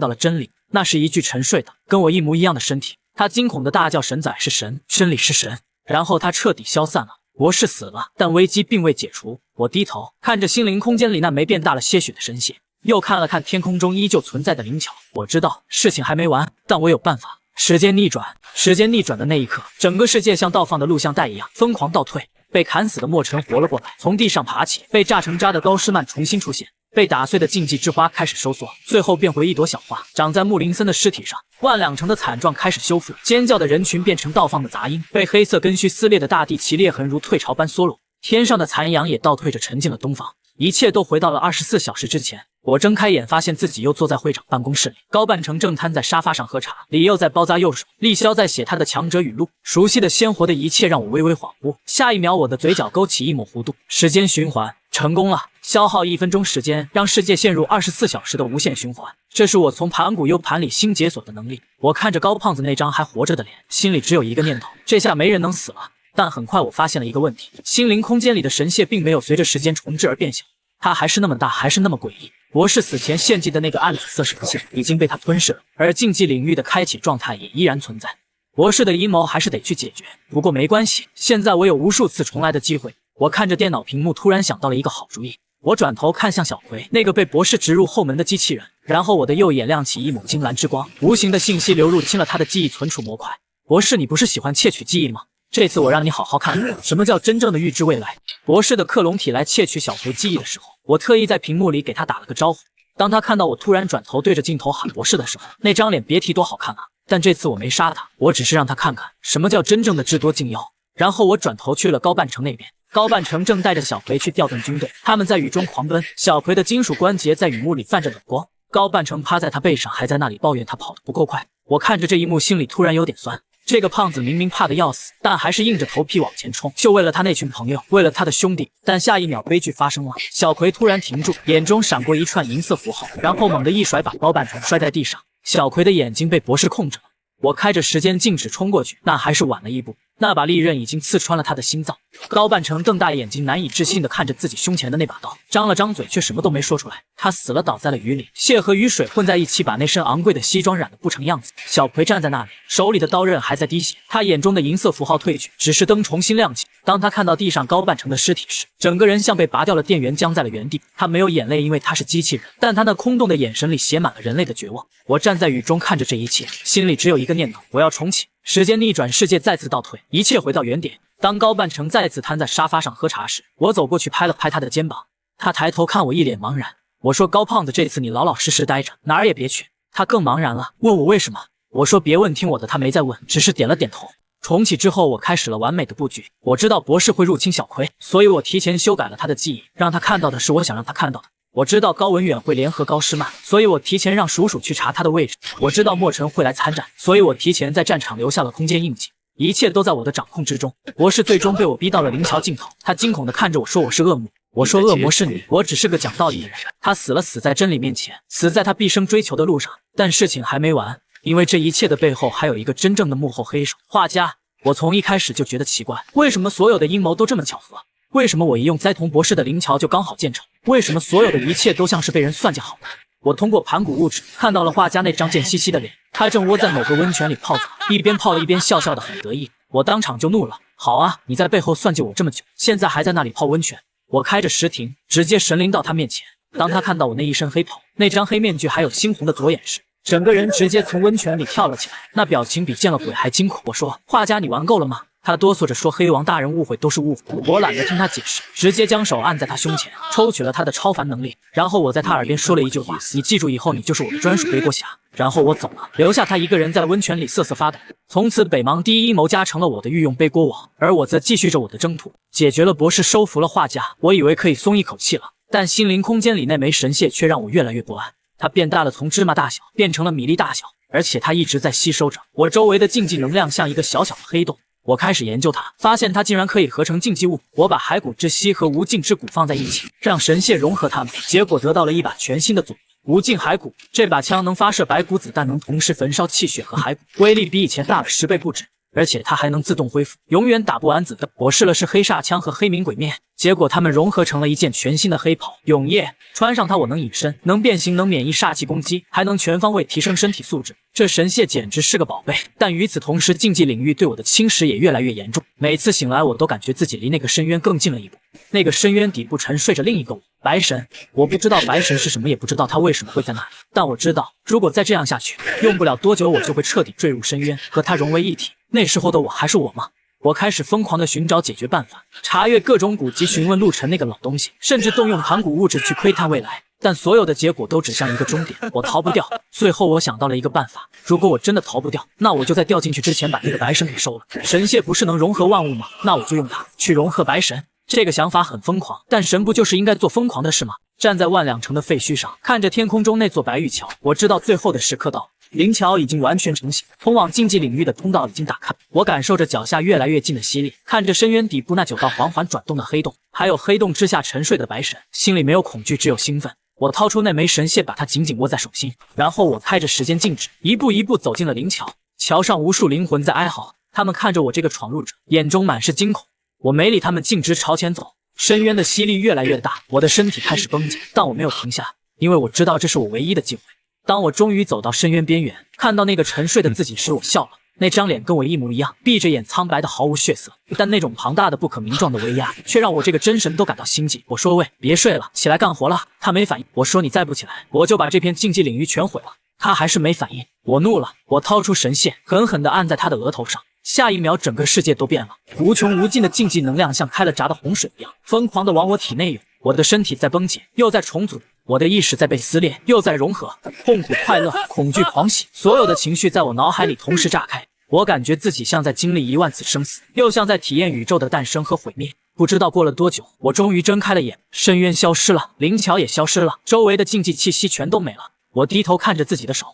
了真理，那是一具沉睡的跟我一模一样的身体。他惊恐的大叫，神仔是神，真理是神。然后他彻底消散了。博士死了，但危机并未解除。我低头看着心灵空间里那枚变大了些许的神血，又看了看天空中依旧存在的灵桥。我知道事情还没完，但我有办法。时间逆转的那一刻，整个世界像倒放的录像带一样疯狂倒退。被砍死的墨尘活了过来，从地上爬起；被炸成渣的高诗曼重新出现；被打碎的禁忌之花开始收缩，最后变回一朵小花，长在穆林森的尸体上。万两城的惨状开始修复，尖叫的人群变成倒放的杂音，被黑色根须撕裂的大地其裂痕如退潮般缩落。天上的残阳也倒退着沉进了东方，一切都回到了24小时之前。我睁开眼，发现自己又坐在会长办公室里，高半城正瘫在沙发上喝茶，李佑在包扎右手，厉潇在写他的强者语录。熟悉的鲜活的一切让我微微恍惚，下一秒我的嘴角勾起一抹弧度。时间循环成功了，消耗1分钟时间，让世界陷入24小时的无限循环。这是我从盘古 U 盘里新解锁的能力。我看着高胖子那张还活着的脸，心里只有一个念头，这下没人能死了。但很快我发现了一个问题，心灵空间里的神蟹并没有随着时间重置而变小，它还是那么大，还是那么诡异。博士死前献祭的那个暗紫色神蟹已经被他吞噬了，而禁忌领域的开启状态也依然存在。博士的阴谋还是得去解决，不过没关系，现在我有无数次重来的机会。我看着电脑屏幕，突然想到了一个好主意。我转头看向小葵，那个被博士植入后门的机器人，然后我的右眼亮起一抹金蓝之光，无形的信息流入侵了他的记忆存储模块。博士，你不是喜欢窃取记忆吗？这次我让你好好看看什么叫真正的预知未来。博士的克隆体来窃取小葵记忆的时候，我特意在屏幕里给他打了个招呼。当他看到我突然转头对着镜头喊博士的时候，那张脸别提多好看了。但这次我没杀他，我只是让他看看什么叫真正的至多境妖。然后我转头去了高半城那边，高半城正带着小葵去调动军队，他们在雨中狂奔，小葵的金属关节在雨幕里泛着冷光，高半城趴在他背上，还在那里抱怨他跑得不够快。我看着这一幕，心里突然有点酸。这个胖子明明怕得要死，但还是硬着头皮往前冲，就为了他那群朋友，为了他的兄弟。但下一秒悲剧发生了，小葵突然停住，眼中闪过一串银色符号，然后猛地一甩，把高半城摔在地上。小葵的眼睛被博士控制了。我开着时间静止冲过去，那还是晚了一步，那把利刃已经刺穿了他的心脏。高半城瞪大眼睛，难以置信地看着自己胸前的那把刀，张了张嘴，却什么都没说出来。他死了，倒在了雨里，血和雨水混在一起，把那身昂贵的西装染得不成样子。小葵站在那里，手里的刀刃还在滴血，他眼中的银色符号褪去，只是灯重新亮起。当他看到地上高半城的尸体时，整个人像被拔掉了电源，僵在了原地。他没有眼泪，因为他是机器人，但他那空洞的眼神里写满了人类的绝望。我站在雨中看着这一切，心里只有一个念头：我要重启。时间逆转，世界再次倒退，一切回到原点。当高半城再次瘫在沙发上喝茶时，我走过去拍了拍他的肩膀。他抬头看我，一脸茫然。我说：高胖子，这次你老老实实待着，哪儿也别去。他更茫然了，问我为什么。我说别问，听我的。他没再问，只是点了点头。重启之后，我开始了完美的布局。我知道博士会入侵小葵，所以我提前修改了他的记忆，让他看到的是我想让他看到的。我知道高文远会联合高诗曼，所以我提前让鼠鼠去查他的位置。我知道莫尘会来参战，所以我提前在战场留下了空间印记。一切都在我的掌控之中。博士最终被我逼到了灵桥尽头，他惊恐地看着我说：我是恶魔。我说：恶魔是你，我只是个讲道理的人。他死了，死在真理面前，死在他毕生追求的路上。但事情还没完，因为这一切的背后还有一个真正的幕后黑手——画家。我从一开始就觉得奇怪，为什么所有的阴谋都这么巧合？为什么我一用灾童博士的灵桥就刚好建成？为什么所有的一切都像是被人算计好的？我通过盘古物质看到了画家那张贱兮兮的脸，他正窝在某个温泉里泡澡，一边泡一边笑笑的很得意。我当场就怒了：好啊，你在背后算计我这么久，现在还在那里泡温泉。我开着石庭，直接神临到他面前。当他看到我那一身黑袍、那张黑面具还有猩红的左眼时，整个人直接从温泉里跳了起来，那表情比见了鬼还惊恐。我说：画家，你玩够了吗？他哆嗦着说：黑王大人，误会都是误会。我懒得听他解释，直接将手按在他胸前，抽取了他的超凡能力。然后我在他耳边说了一句话：你记住，以后你就是我的专属背锅侠。然后我走了，留下他一个人在温泉里瑟瑟发抖。从此北芒第一阴谋家成了我的御用背锅王，而我则继续着我的征途，解决了博士，收服了画家。我以为可以松一口气了，但心灵空间里那枚神蟹却让我越来越不安。它变大了，从芝麻大小变成了米粒大小，而且它一直在吸收着我周围的禁忌能量，像一个小小的黑洞。我开始研究它，发现它竟然可以合成禁忌物。我把骸骨之息和无尽之骨放在一起，让神蟹融合它们，结果得到了一把全新的左无尽骸骨。这把枪能发射白骨子弹，能同时焚烧气血和骸骨，威力比以前大了10倍不止。而且它还能自动恢复，永远打不完子弹。我试了试黑煞枪和黑冥鬼面，结果它们融合成了一件全新的黑袍永夜。穿上它，我能隐身，能变形，能免疫煞气攻击，还能全方位提升身体素质。这神蟹简直是个宝贝。但与此同时，禁忌领域对我的侵蚀也越来越严重。每次醒来，我都感觉自己离那个深渊更近了一步。那个深渊底部沉睡着另一个我，白神。我不知道白神是什么，也不知道他为什么会在那里，但我知道，如果再这样下去，用不了多久我就会彻底坠入深渊，和他融为一体。那时候的我还是我吗？我开始疯狂地寻找解决办法，查阅各种古籍，询问陆晨那个老东西，甚至动用盘古物质去窥探未来。但所有的结果都指向一个终点，我逃不掉。最后我想到了一个办法，如果我真的逃不掉，那我就在掉进去之前把那个白神给收了。神蟹不是能融合万物吗？那我就用它去融合白神。这个想法很疯狂，但神不就是应该做疯狂的事吗？站在万两城的废墟上，看着天空中那座白玉桥，我知道最后的时刻到了。灵桥已经完全成型，通往禁忌领域的通道已经打开。我感受着脚下越来越近的吸力，看着深渊底部那9道缓缓转动的黑洞，还有黑洞之下沉睡的白神，心里没有恐惧，只有兴奋。我掏出那枚神蟹，把它紧紧握在手心，然后我开着时间静止，一步一步走进了灵桥。桥上无数灵魂在哀嚎，他们看着我这个闯入者，眼中满是惊恐。我没理他们，径直朝前走。深渊的吸力越来越大，我的身体开始绷紧，但我没有停下，因为我知道这是我唯一的机会。当我终于走到深渊边缘，看到那个沉睡的自己时，我笑了。那张脸跟我一模一样，闭着眼，苍白的毫无血色，但那种庞大的不可名状的威压，却让我这个真神都感到心悸。我说：喂，别睡了，起来干活了。他没反应。我说：你再不起来，我就把这片禁忌领域全毁了。他还是没反应。我怒了，我掏出神线，狠狠地按在他的额头上。下一秒，整个世界都变了，无穷无尽的禁忌能量像开了闸的洪水一样，疯狂地往我体内涌。我的身体在崩解，又在重组，我的意识在被撕裂，又在融合。痛苦、快乐、恐惧、狂喜，所有的情绪在我脑海里同时炸开。我感觉自己像在经历10000次生死，又像在体验宇宙的诞生和毁灭。不知道过了多久，我终于睁开了眼，深渊消失了，灵桥也消失了，周围的禁忌气息全都没了。我低头看着自己的手，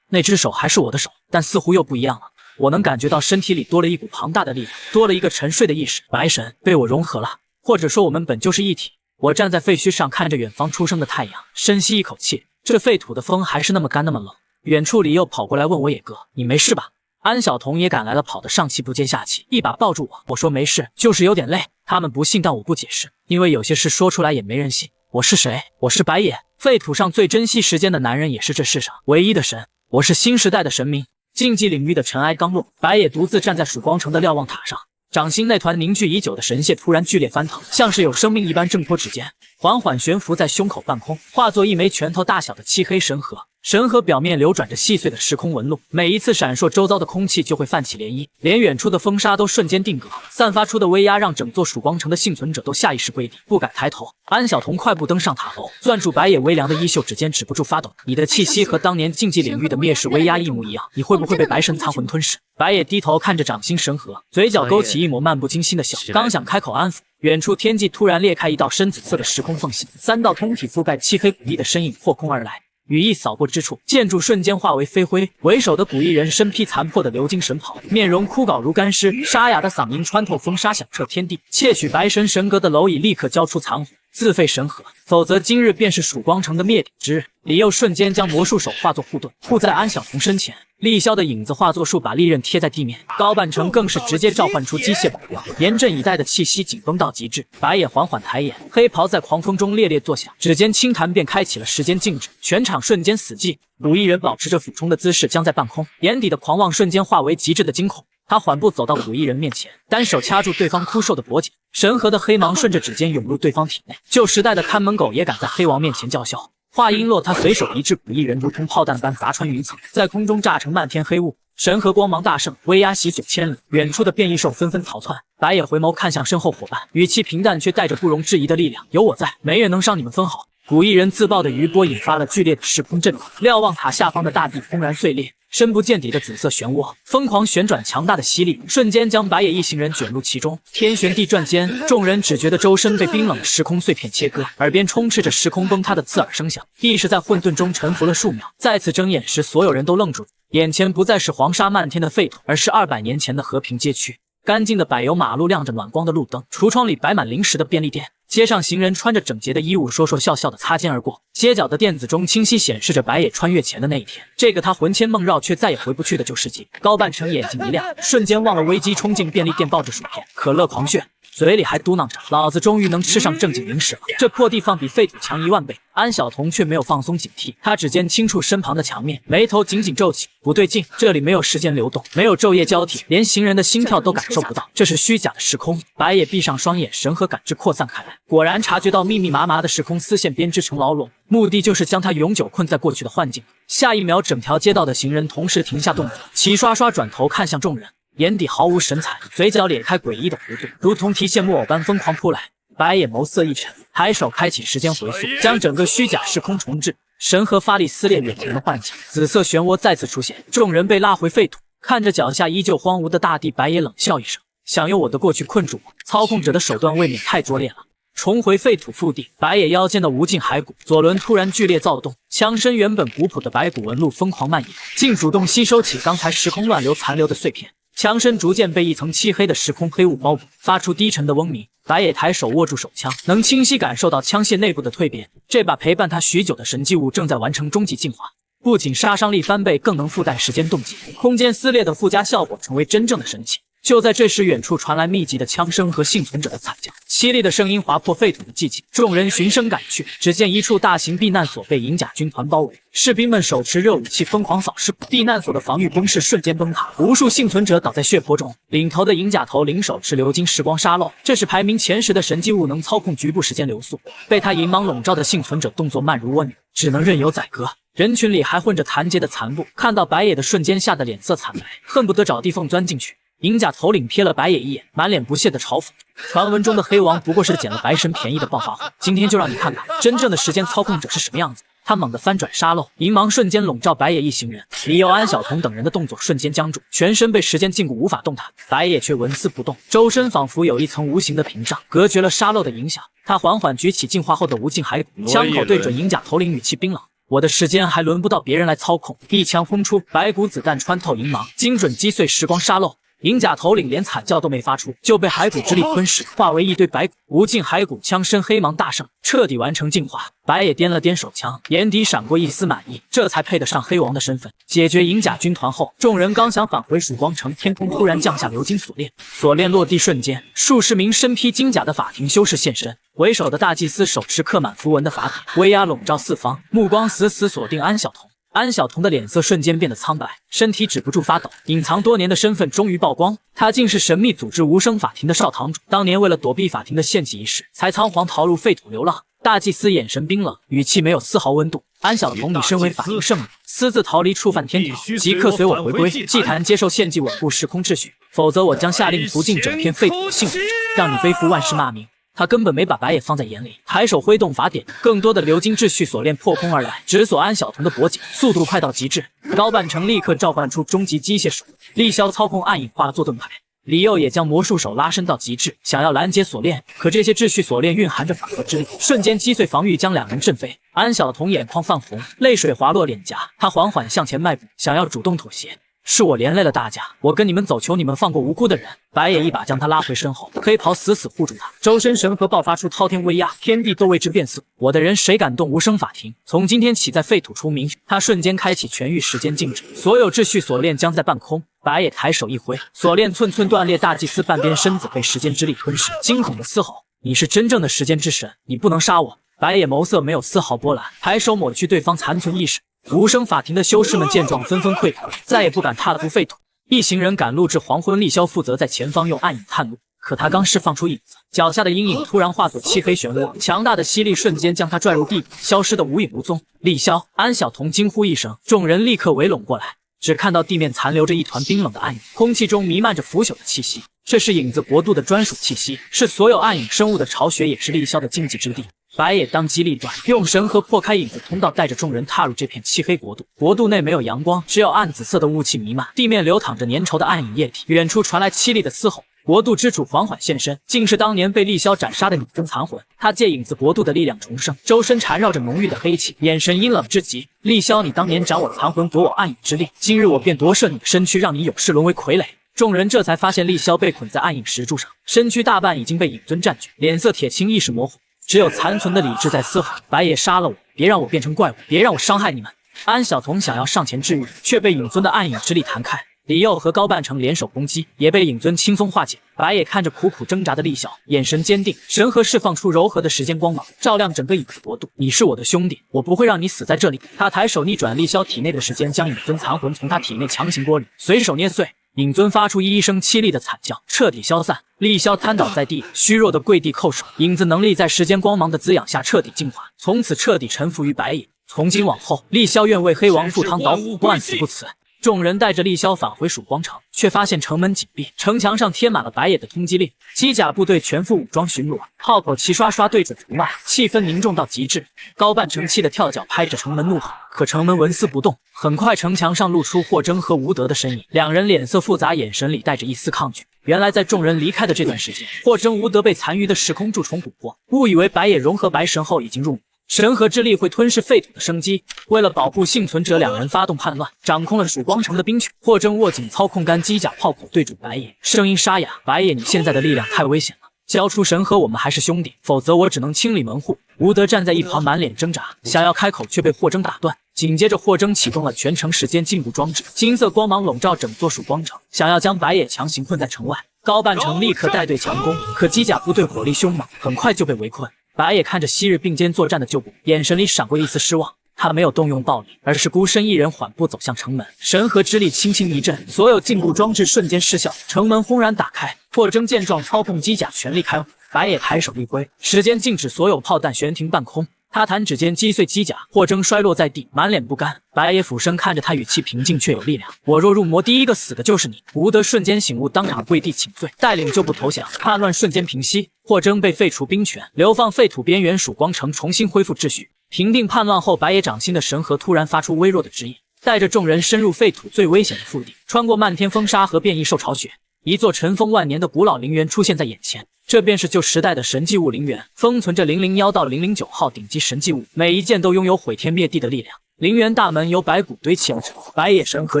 那只手还是我的手，但似乎又不一样了。我能感觉到身体里多了一股庞大的力量，多了一个沉睡的意识。白神被我融合了，或者说我们本就是一体。我站在废墟上，看着远方初升的太阳，深吸一口气，这废土的风还是那么干那么冷。远处李佑跑过来问我：“野哥，你没事吧？”安小彤也赶来了，跑得上气不接下气，一把抱住我。我说没事，就是有点累。他们不信，但我不解释，因为有些事说出来也没人信。我是谁？我是白野，废土上最珍惜时间的男人，也是这世上唯一的神。我是新时代的神明。禁忌领域的尘埃刚落，白野独自站在曙光城的瞭望塔上。掌心那团凝聚已久的神血突然剧烈翻腾，像是有生命一般挣脱指尖，缓缓悬浮在胸口半空，化作一枚拳头大小的漆黑神核。神核表面流转着细碎的时空纹路，每一次闪烁，周遭的空气就会泛起涟漪，连远处的风沙都瞬间定格，散发出的威压让整座曙光城的幸存者都下意识跪地，不敢抬头。安小彤快步登上塔楼，攥住白野微凉的衣袖，指尖止不住发抖。你的气息和当年禁忌领域的灭世威压一模一样，你会不会被白神残魂吞噬？白野低头看着掌心神核，嘴角勾起一抹漫不经心的笑，刚想开口安抚，远处天际突然裂开一道深紫色的时空缝隙，3道通体覆盖漆黑古翼的身影破空而来。羽翼扫过之处，建筑瞬间化为飞灰。为首的古翼人身披残破的鎏金神袍，面容枯槁如干尸，沙哑的嗓音穿透风沙，响彻天地。窃取白神神格的蝼蚁立刻交出残火，自废神核，否则今日便是曙光城的灭顶之日。李佑瞬间将魔术手化作护盾，护在安小彤身前。厉霄的影子化作数把利刃贴在地面，高半城更是直接召唤出机械保镖，严阵以待的气息紧绷到极致。白野缓缓抬眼，黑袍在狂风中猎猎作响，指尖轻弹便开启了时间静止，全场瞬间死寂。古翼人保持着俯冲的姿势僵在半空，眼底的狂妄瞬间化为极致的惊恐。他缓步走到古翼人面前，单手掐住对方枯瘦的脖颈，神核的黑芒顺着指尖涌入对方体内。旧时代的看门狗也敢在黑王面前叫嚣。话音落，他随手一掷，古翼人如同炮弹般砸穿云层，在空中炸成漫天黑雾。神核光芒大盛，威压席卷千里，远处的变异兽纷纷逃窜。白野回眸看向身后伙伴，语气平淡却带着不容置疑的力量：“有我在，没人能伤你们分毫。”古翼人自爆的余波引发了剧烈的时空震动，瞭望塔下方的大地轰然碎裂。深不见底的紫色漩涡疯狂旋转，强大的吸力瞬间将白野一行人卷入其中。天旋地转间，众人只觉得周身被冰冷的时空碎片切割，耳边充斥着时空崩塌的刺耳声响，意识在混沌中沉浮了数秒。再次睁眼时，所有人都愣住，眼前不再是黄沙漫天的废土，而是200年前的和平街区。干净的柏油马路亮着暖光的路灯，橱窗里摆满零食的便利店。街上行人穿着整洁的衣物，说说笑笑的擦肩而过。街角的电子钟清晰显示着白野穿越前的那一天，这个他魂牵梦绕却再也回不去的旧世纪。高半城眼睛一亮，瞬间忘了危机，冲进便利店，抱着薯片、可乐狂炫，嘴里还嘟囔着：“老子终于能吃上正经零食了。”这破地方比废土强10000倍。安小彤却没有放松警惕，他指尖轻触身旁的墙面，眉头紧紧皱起。不对劲，这里没有时间流动，没有昼夜交替，连行人的心跳都感受不到，这是虚假的时空。白野闭上双眼，神核感知扩散开来，果然察觉到密密麻麻的时空丝线编织成牢笼，目的就是将他永久困在过去的幻境。下一秒，整条街道的行人同时停下动作，齐刷刷转头看向众人，眼底毫无神采，嘴角咧开诡异的弧度，如同提线木偶般疯狂扑来。白野眸色一沉，抬手开启时间回溯，将整个虚假时空重置。神核发力撕裂远程的幻境，紫色漩涡再次出现，众人被拉回废土。看着脚下依旧荒芜的大地，白野冷笑一声：“想用我的过去困住我，操控者的手段未免太拙劣了。”重回废土腹地，白野腰间的无尽骸骨，左轮突然剧烈躁动，枪身原本古朴的白骨纹路疯狂蔓延，竟主动吸收起刚才时空乱流残留的碎片。枪身逐渐被一层漆黑的时空黑雾包裹，发出低沉的嗡鸣。白野抬手握住手枪，能清晰感受到枪械内部的蜕变。这把陪伴他许久的神迹物正在完成终极进化，不仅杀伤力翻倍，更能附带时间冻结、空间撕裂的附加效果，成为真正的神器。就在这时，远处传来密集的枪声和幸存者的惨叫，凄厉的声音划破废土的寂静。众人循声赶去，只见一处大型避难所被银甲军团包围，士兵们手持热武器疯狂扫视，避难所的防御工事瞬间崩塌，无数幸存者倒在血泊中。领头的银甲头领手持鎏金时光沙漏，这是排名前10的神迹物，能操控局部时间流速。被他银芒笼罩的幸存者动作慢如蜗牛，只能任由宰割。人群里还混着谭杰的残部，看到白野的瞬间吓得脸色惨白，恨不得找地缝钻进去。银甲头领瞥了白野一眼，满脸不屑的嘲讽：“传闻中的黑王不过是捡了白神便宜的暴发户，今天就让你看看真正的时间操控者是什么样子。”他猛地翻转沙漏，银芒瞬间笼罩白野一行人，李佑、安晓彤等人的动作瞬间僵住，全身被时间禁锢，无法动弹。白野却纹丝不动，周身仿佛有一层无形的屏障，隔绝了沙漏的影响。他缓缓举起进化后的无尽骸骨，枪口对准银甲头领，语气冰冷：“我的时间还轮不到别人来操控。”一枪轰出，白骨子弹穿透银芒，精准击碎时光沙漏。银甲头领连惨叫都没发出，就被骸骨之力吞噬，化为一堆白骨。无尽骸骨枪身黑芒大盛，彻底完成进化。白野掂了掂手枪，眼底闪过一丝满意，这才配得上黑王的身份。解决银甲军团后，众人刚想返回曙光城，天空突然降下鎏金锁链。锁链落地瞬间，数十名身披金甲的法庭修士现身。为首的大祭司手持刻满符文的法体，威压笼罩四方，目光死死锁定安晓彤。安晓彤的脸色瞬间变得苍白，身体止不住发抖，隐藏多年的身份终于曝光，他竟是神秘组织无声法庭的少堂主。当年为了躲避法庭的献祭仪式，才仓皇逃入废土流浪。大祭司眼神冰冷，语气没有丝毫温度。安晓彤，你身为法庭圣女，私自逃离触犯天条，即刻随我回归祭坛接受献祭，稳固时空秩序，否则我将下令屠尽整片废土的幸福，让你背负万世骂名。他根本没把白野放在眼里，抬手挥动法典，更多的鎏金秩序锁链破空而来，直锁安晓彤的脖颈，速度快到极致。高半城立刻召唤出终极机械手，厉萧操控暗影化作盾牌，李佑也将魔术手拉伸到极致，想要拦截锁链，可这些秩序锁链蕴含着法则之力，瞬间击碎防御，将两人震飞。安晓彤眼眶泛红，泪水滑落脸颊，他缓缓向前迈步，想要主动妥协。是我连累了大家，我跟你们走，求你们放过无辜的人。白野一把将他拉回身后，黑袍死死护住他，周身神河爆发出滔天威压，天地都为之变色。我的人谁敢动无声法庭？从今天起在废土除名。他瞬间开启全域时间静止，所有秩序锁链将在半空。白野抬手一挥，锁链寸寸断裂，大祭司半边身子被时间之力吞噬，惊恐的嘶吼：“你是真正的时间之神，你不能杀我！”白野眸色没有丝毫波澜，抬手抹去对方残存意识。无声法庭的修士们见状纷纷溃退，再也不敢踏足废土。一行人赶路至黄昏，厉萧负责在前方用暗影探路，可他刚释放出影子，脚下的阴影突然化作漆黑漩涡，强大的吸力瞬间将他拽入地底，消失得无影无踪。厉萧、安晓彤惊呼一声，众人立刻围拢过来，只看到地面残留着一团冰冷的暗影，空气中弥漫着腐朽的气息。这是影子国度的专属气息，是所有暗影生物的巢穴，也是厉萧的禁忌之地。白野当机立断，用神河破开影子通道，带着众人踏入这片漆黑国度。国度内没有阳光，只有暗紫色的雾气弥漫，地面流淌着粘稠的暗影液体。远处传来凄厉的嘶吼，国度之主缓缓现身，竟是当年被厉萧斩杀的影尊残魂。他借影子国度的力量重生，周身缠绕着浓郁的黑气，眼神阴冷至极。厉萧，你当年斩我残魂，夺我暗影之力，今日我便夺舍你的身躯，让你永世沦为傀儡。众人这才发现厉萧被捆在暗影石柱上，身躯大半已经被影尊占据，脸色铁青，意识模糊。只有残存的理智在嘶吼：“白野杀了我，别让我变成怪物，别让我伤害你们！”安晓彤想要上前治愈，却被影尊的暗影之力弹开。李佑和高半城联手攻击，也被影尊轻松化解。白野看着苦苦挣扎的厉萧，眼神坚定，神河释放出柔和的时间光芒，照亮整个影子国度。你是我的兄弟，我不会让你死在这里。他抬手逆转厉萧体内的时间，将影尊残魂从他体内强行剥离，随手捏碎。影尊发出一声凄厉的惨叫，彻底消散。厉萧瘫倒在地，虚弱的跪地叩首。影子能力在时间光芒的滋养下彻底净化，从此彻底臣服于白野。从今往后，厉萧愿为黑王赴汤蹈火，万死不辞。众人带着厉萧返回曙光城，却发现城门紧闭，城墙上贴满了白野的通缉令。机甲部队全副武装巡逻，炮口齐刷刷对准城外，气氛凝重到极致。高半城气得跳脚拍着城门怒吼，可城门纹丝不动。很快，城墙上露出霍真和吴德的身影，两人脸色复杂，眼神里带着一丝抗拒。原来，在众人离开的这段时间，霍真、吴德被残余的时空蛀虫蛊惑，误以为白野融合白神后已经入魔。神河之力会吞噬废土的生机，为了保护幸存者，两人发动叛乱，掌控了曙光城的兵权。霍真握紧操控杆，机甲炮口对准白野，声音沙哑：“白野，你现在的力量太危险了，交出神河，我们还是兄弟，否则我只能清理门户。”吴德站在一旁，满脸挣扎，想要开口，却被霍真打断。紧接着，霍真启动了全城时间禁锢装置，金色光芒笼罩整座曙光城，想要将白野强行困在城外。高半城立刻带队强攻，可机甲部队火力凶猛，很快就被围困。白野看着昔日并肩作战的旧部，眼神里闪过一丝失望。他没有动用暴力，而是孤身一人缓步走向城门。神河之力轻轻一震，所有禁锢装置瞬间失效，城门轰然打开。霍真见状，操控机甲全力开火。白野抬手一挥，时间静止，所有炮弹悬停半空。他弹指间击碎机甲，霍征摔落在地，满脸不甘。白野俯身看着他，语气平静却有力量：“我若入魔，第一个死的就是你。”吴德瞬间醒悟，当场跪地请罪，带领旧部投降。叛乱瞬间平息，霍征被废除兵权，流放废土边缘曙光城，重新恢复秩序。平定叛乱后，白野掌心的神河突然发出微弱的指引，带着众人深入废土最危险的腹地，穿过漫天风沙和变异兽巢穴，一座尘封万年的古老陵园出现在眼前。这便是旧时代的神迹物陵园，封存着001到009号顶级神迹物，每一件都拥有毁天灭地的力量。陵园大门由白骨堆砌而成，白野神河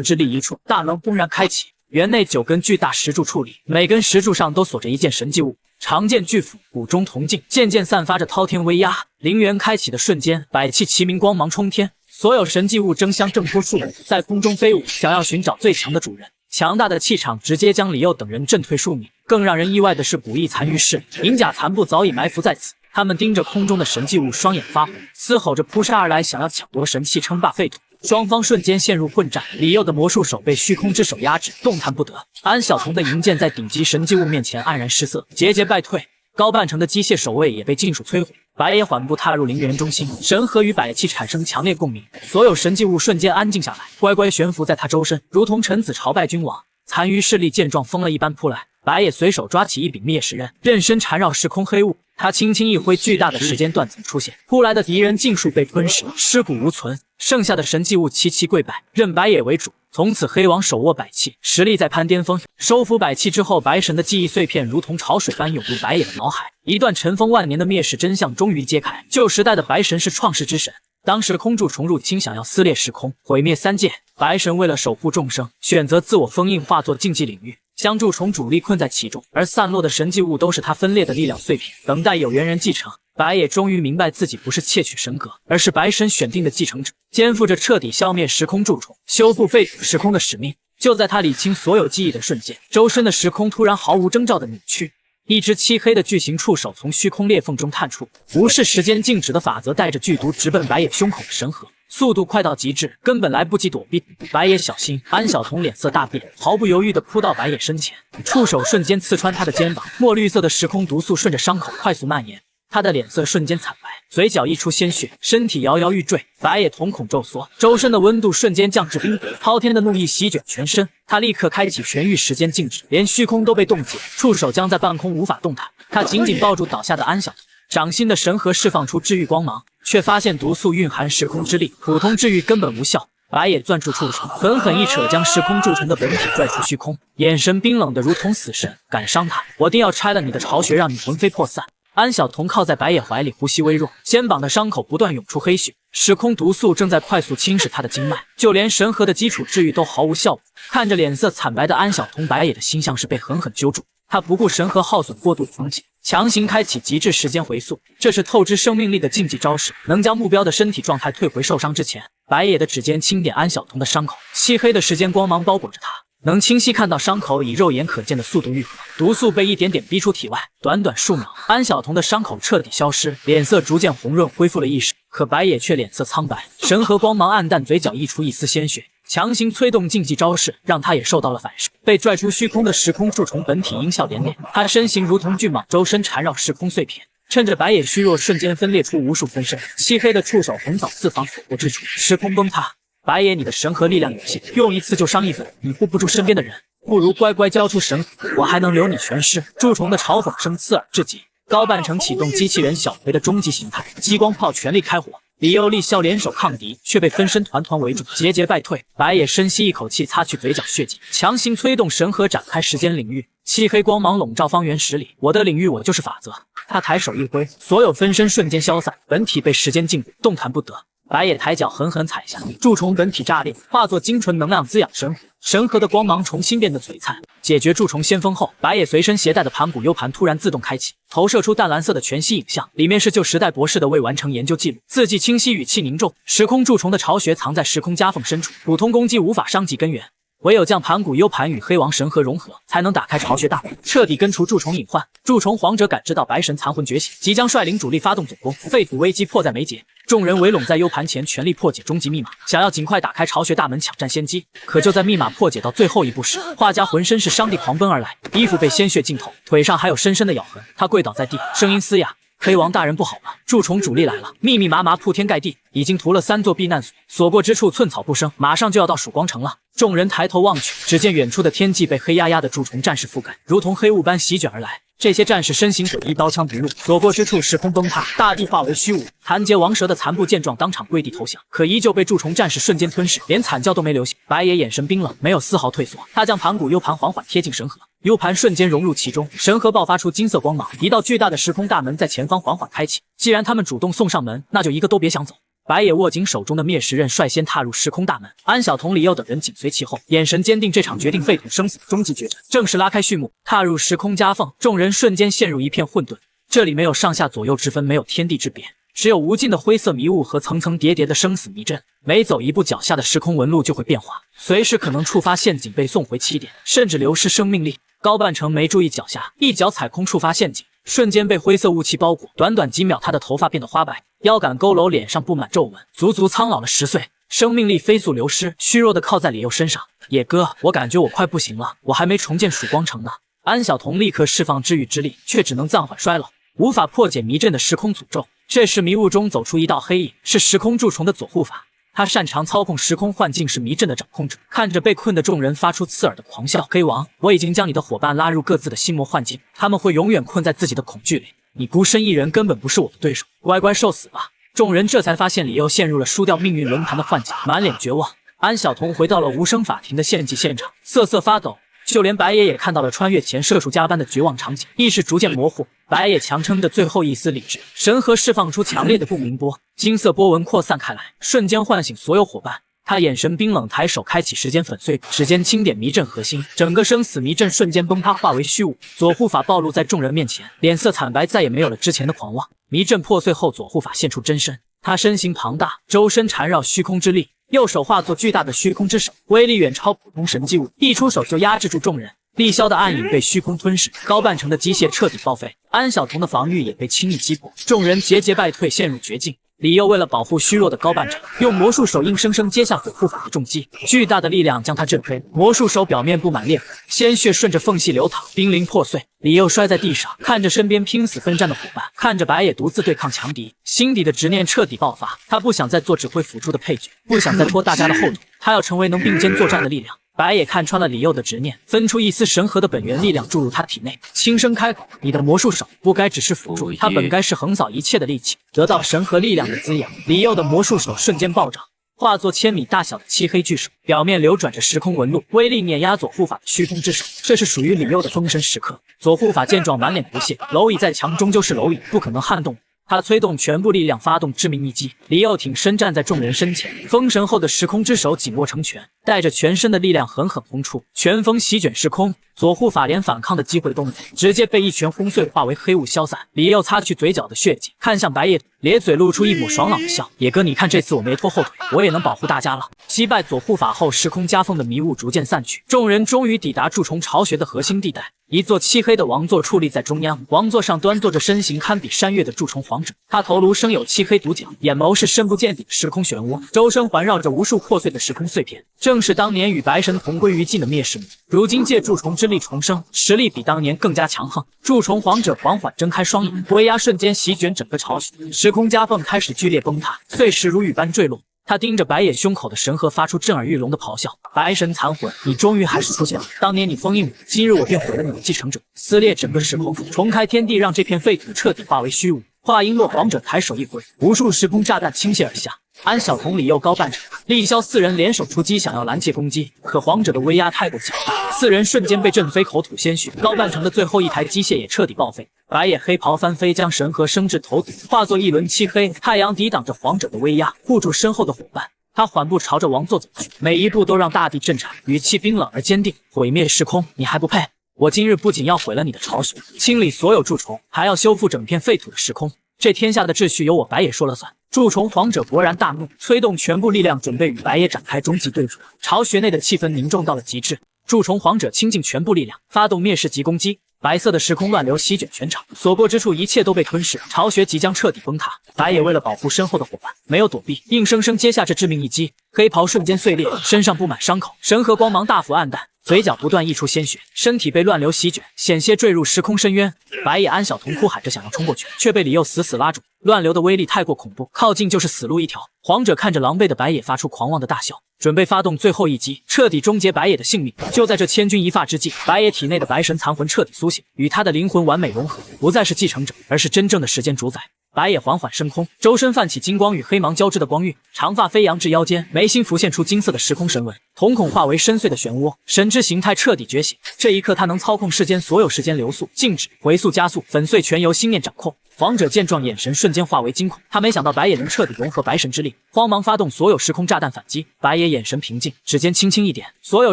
之力一触，大门轰然开启。园内9根巨大石柱矗立，每根石柱上都锁着一件神迹物。长剑巨斧，骨中铜镜，件件散发着滔天威压。陵园开启的瞬间，百器齐鸣，光芒冲天，所有神迹物争相挣脱束缚，在空中飞舞，想要寻找最强的主人。强大的气场直接将李佑等人震退数米。更让人意外的是，古翼残余势力、银甲残部早已埋伏在此。他们盯着空中的神迹物，双眼发红，嘶吼着扑杀而来，想要抢夺神器，称霸废土。双方瞬间陷入混战，李佑的魔术手被虚空之手压制，动弹不得。安晓彤的银剑在顶级神迹物面前黯然失色，节节败退。高半城的机械守卫也被尽数摧毁。白野缓步踏入陵园中心，神河与百器产生强烈共鸣，所有神迹物瞬间安静下来，乖乖悬浮在他周身，如同臣子朝拜君王。残余势力见状，疯了一般扑来。白野随手抓起一柄灭石刃，刃身缠绕时空黑雾，他轻轻一挥，巨大的时间断层出现，扑来的敌人尽数被吞噬，尸骨无存。剩下的神迹物齐齐跪拜，认白野为主。从此黑王手握百器，实力在攀巅峰。收服百器之后，白神的记忆碎片如同潮水般涌入白野的脑海，一段尘封万年的灭世真相终于揭开。旧时代的白神是创世之神，当时空蛀虫入侵，想要撕裂时空，毁灭三界。白神为了守护众生，选择自我封印，化作禁忌领域，将蛀虫主力困在其中，而散落的神迹物都是他分裂的力量碎片，等待有缘人继承。白野终于明白，自己不是窃取神格，而是白神选定的继承者，肩负着彻底消灭时空蛀虫、修复废土时空的使命。就在他理清所有记忆的瞬间，周身的时空突然毫无征兆的扭曲，一只漆黑的巨型触手从虚空裂缝中探出，无视时间静止的法则，带着剧毒直奔白野胸口的神河，速度快到极致，根本来不及躲避。白野小心，安晓彤脸色大变，毫不犹豫地扑到白野身前，触手瞬间刺穿他的肩膀，墨绿色的时空毒素顺着伤口快速蔓延。他的脸色瞬间惨白，嘴角溢出鲜血，身体摇摇欲坠。白野瞳孔骤缩，周身的温度瞬间降至冰点，滔天的怒意席卷全身。他立刻开启全域时间静止，连虚空都被冻结，触手僵在半空无法动弹。他紧紧抱住倒下的安晓彤，掌心的神河释放出治愈光芒，却发现毒素蕴含时空之力，普通治愈根本无效。白野攥住触手，狠狠一扯，将时空蛀虫的本体拽出虚空，眼神冰冷的如同死神。敢伤他，我定要拆了你的巢穴，让你魂飞魄散。安晓彤靠在白野怀里，呼吸微弱，肩膀的伤口不断涌出黑血，时空毒素正在快速侵蚀他的经脉，就连神河的基础治愈都毫无效果。看着脸色惨白的安晓彤，白野的心像是被狠狠揪住。他不顾神河耗损过度层级，强行开启极致时间回溯，这是透支生命力的禁忌招式，能将目标的身体状态退回受伤之前。白野的指尖轻点安晓彤的伤口，漆黑的时间光芒包裹着他，能清晰看到伤口以肉眼可见的速度愈合，毒素被一点点逼出体外。短短数秒，安晓彤的伤口彻底消失，脸色逐渐红润，恢复了意识。可白野却脸色苍白，神河光芒暗淡，嘴角溢出一丝鲜血。强行催动禁忌招式，让他也受到了反噬。被拽出虚空的时空蛀虫本体阴笑连连，他身形如同巨蟒，周身缠绕时空碎片。趁着白野虚弱，瞬间分裂出无数分身，漆黑的触手横扫四方所过之处，时空崩塌。白野，你的神河力量有限，用一次就伤一分，你护不住身边的人，不如乖乖交出神河，我还能留你全尸。蛀虫的嘲讽声刺耳至极。高半城启动机器人小葵的终极形态，激光炮全力开火。李佑立笑联手抗敌，却被分身团团围住，节节败退。白野深吸一口气，擦去嘴角血迹，强行催动神河展开时间领域，漆黑光芒笼罩方圆10里。我的领域，我就是法则。他抬手一挥，所有分身瞬间消散，本体被时间禁锢，动弹不得。白野抬脚狠狠踩下，蛀虫本体炸裂，化作精纯能量滋养神河。神河的光芒重新变得璀璨。解决蛀虫先锋后，白野随身携带的盘古 U 盘突然自动开启，投射出淡蓝色的全息影像，里面是旧时代博士的未完成研究记录，字迹清晰，语气凝重。时空蛀虫的巢穴藏在时空夹缝深处，普通攻击无法伤及根源。唯有将盘古 U 盘与黑王神河融合，才能打开巢穴大门，彻底根除蛀虫隐患。蛀虫皇者感知到白神残魂觉醒，即将率领主力发动总攻，废土危机迫在眉睫。众人围拢在 U 盘前，全力破解终极密码，想要尽快打开巢穴大门，抢占先机。可就在密码破解到最后一步时，画家浑身是伤地狂奔而来，衣服被鲜血浸透，腿上还有深深的咬痕。他跪倒在地，声音嘶哑：“黑王大人不好了，蛀虫主力来了，密密麻麻铺天盖地，已经屠了3座避难所，所过之处寸草不生，马上就要到曙光城了。众人抬头望去，只见远处的天际被黑压压的蛀虫战士覆盖，如同黑雾般席卷而来。这些战士身形诡异，刀枪不入，所过之处时空崩塌，大地化为虚无。残劫王蛇的残部见状，当场跪地投降，可依旧被蛀虫战士瞬间吞噬，连惨叫都没留下。白野眼神冰冷，没有丝毫退缩，他将盘古 U 盘缓缓贴近神河。U 盘瞬间融入其中，神河爆发出金色光芒，一道巨大的时空大门在前方缓缓开启。既然他们主动送上门，那就一个都别想走。白野握紧手中的灭石刃，率先踏入时空大门。安小童、李佑等人紧随其后，眼神坚定。这场决定废土生死的终极决战正式拉开序幕。踏入时空夹缝，众人瞬间陷入一片混沌。这里没有上下左右之分，没有天地之别，只有无尽的灰色迷雾和层层叠叠的生死迷阵。每走一步，脚下的时空纹路就会变化，随时可能触发陷阱，被送回起点，甚至流失生命力。高半成没注意脚下，一脚踩空触发陷阱，瞬间被灰色雾气包裹。短短几秒，他的头发变得花白，腰杆佝偻，脸上布满皱纹，足足苍老了10岁，生命力飞速流失，虚弱的靠在李佑身上。野哥，我感觉我快不行了，我还没重建曙光城呢。安小童立刻释放治愈之力，却只能暂缓衰老，无法破解迷阵的时空诅咒。这时迷雾中走出一道黑影，是时空蛀虫的佐护法。他擅长操控时空幻境，是迷阵的掌控者。看着被困的众人，发出刺耳的狂笑。黑王，我已经将你的伙伴拉入各自的心魔幻境，他们会永远困在自己的恐惧里。你孤身一人根本不是我的对手，乖乖受死吧！众人这才发现李佑陷入了输掉命运轮盘的幻境，满脸绝望。安小童回到了无声法庭的献祭现场，瑟瑟发抖。就连白野也看到了穿越前射手加班的绝望场景，意识逐渐模糊。白野强撑着最后一丝理智，神河释放出强烈的共鸣波，金色波纹扩散开来，瞬间唤醒所有伙伴。他眼神冰冷，抬手开启时间粉碎，指尖轻点迷阵核心，整个生死迷阵瞬间崩塌，化为虚无。佐护法暴露在众人面前，脸色惨白，再也没有了之前的狂妄。迷阵破碎后，佐护法现出真身，他身形庞大，周身缠绕虚空之力，右手化作巨大的虚空之手，威力远超普通神迹物，一出手就压制住众人。厉霄的暗影被虚空吞噬，高半成的机械彻底报废，安小童的防御也被轻易击破，众人节节败退，陷入绝境。李佑为了保护虚弱的高半成，用魔术手硬生生接下佐护法的重击，巨大的力量将他震飞，魔术手表面布满裂痕，鲜血顺着缝隙流淌，濒临破碎。李佑摔在地上，看着身边拼死奋战的伙伴，看着白野独自对抗强敌，心底的执念彻底爆发。他不想再做指挥辅助的配角，不想再拖大家的后腿，他要成为能并肩作战的力量。白野看穿了李佑的执念，分出一丝神河的本源力量注入他体内，轻声开口：“你的魔术手不该只是辅助，它本该是横扫一切的利器。”得到神河力量的滋养，李佑的魔术手瞬间暴涨，化作1000米大小的漆黑巨手，表面流转着时空纹路，威力碾压佐护法的虚空之手。这是属于李佑的封神时刻。佐护法见状满脸不屑，蝼蚁再强终究是蝼蚁，不可能撼动。他催动全部力量发动致命一击，李佑挺身站在众人身前，封神后的时空之手紧握成拳，带着全身的力量狠狠轰出，拳风席卷时空，佐护法连反抗的机会都没有，直接被一拳轰碎，化为黑雾消散。李佑擦去嘴角的血迹，看向白野，咧嘴露出一抹爽朗的笑：“野哥，你看这次我没拖后腿，我也能保护大家了。”击败佐护法后，时空夹缝的迷雾逐渐散去，众人终于抵达蛀虫巢穴的核心地带。一座漆黑的王座矗立在中央，王座上端坐着身形堪比山岳的蛀虫皇者，他头颅生有漆黑独角，眼眸是深不见底的时空漩涡，周身环绕着无数破碎的时空碎片，正是当年与白神同归于尽的灭世母。如今借蛀虫之力重生，实力比当年更加强横。蛀虫皇者缓缓睁开双眼，威压瞬间席卷整个巢穴，时空夹缝开始剧烈崩塌，碎石如雨般坠落。他盯着白野胸口的神河，发出震耳欲聋的咆哮：“白神残魂，你终于还是出现了！当年你封印我，今日我便毁了你的继承者，撕裂整个时空，重开天地，让这片废土彻底化为虚无。”话音落，皇者抬手一挥，无数时空炸弹倾泻而下。安小童、李佑、高半成、厉霄4人联手出击，想要拦截攻击，可皇者的威压太过强大，4人瞬间被震飞，口吐鲜血。高半成的最后一台机械也彻底报废。白野黑袍翻飞，将神河升至头顶，化作一轮漆黑。太阳抵挡着皇者的威压，护住身后的伙伴。他缓步朝着王座走去，每一步都让大地震颤，语气冰冷而坚定：“毁灭时空，你还不配！我今日不仅要毁了你的巢穴，清理所有蛀虫，还要修复整片废土的时空。这天下的秩序由我白野说了算。”蛀虫皇者勃然大怒，催动全部力量，准备与白野展开终极对决。巢穴内的气氛凝重到了极致，蛀虫皇者倾尽全部力量，发动灭世级攻击。白色的时空乱流席卷全场，所过之处一切都被吞噬，巢穴即将彻底崩塌。白野为了保护身后的伙伴，没有躲避，硬生生接下这致命一击。黑袍瞬间碎裂，身上布满伤口，神河光芒大幅暗淡。嘴角不断溢出鲜血，身体被乱流席卷，险些坠入时空深渊。白野安晓彤哭喊着想要冲过去，却被李佑死死拉住。乱流的威力太过恐怖，靠近就是死路一条。皇者看着狼狈的白野，发出狂妄的大笑，准备发动最后一击，彻底终结白野的性命。就在这千钧一发之际，白野体内的白神残魂彻底苏醒，与他的灵魂完美融合，不再是继承者，而是真正的时间主宰。白野缓缓升空，周身泛起金光与黑芒交织的光晕，长发飞扬至腰间，眉心浮现出金色的时空神纹，瞳孔化为深邃的漩涡，神之形态彻底觉醒。这一刻，他能操控世间所有时间流速、静止、回溯、加速、粉碎，全由心念掌控。皇者见状，眼神瞬间化为惊恐，他没想到白野能彻底融合白神之力，慌忙发动所有时空炸弹反击。白野眼神平静，指尖轻轻一点，所有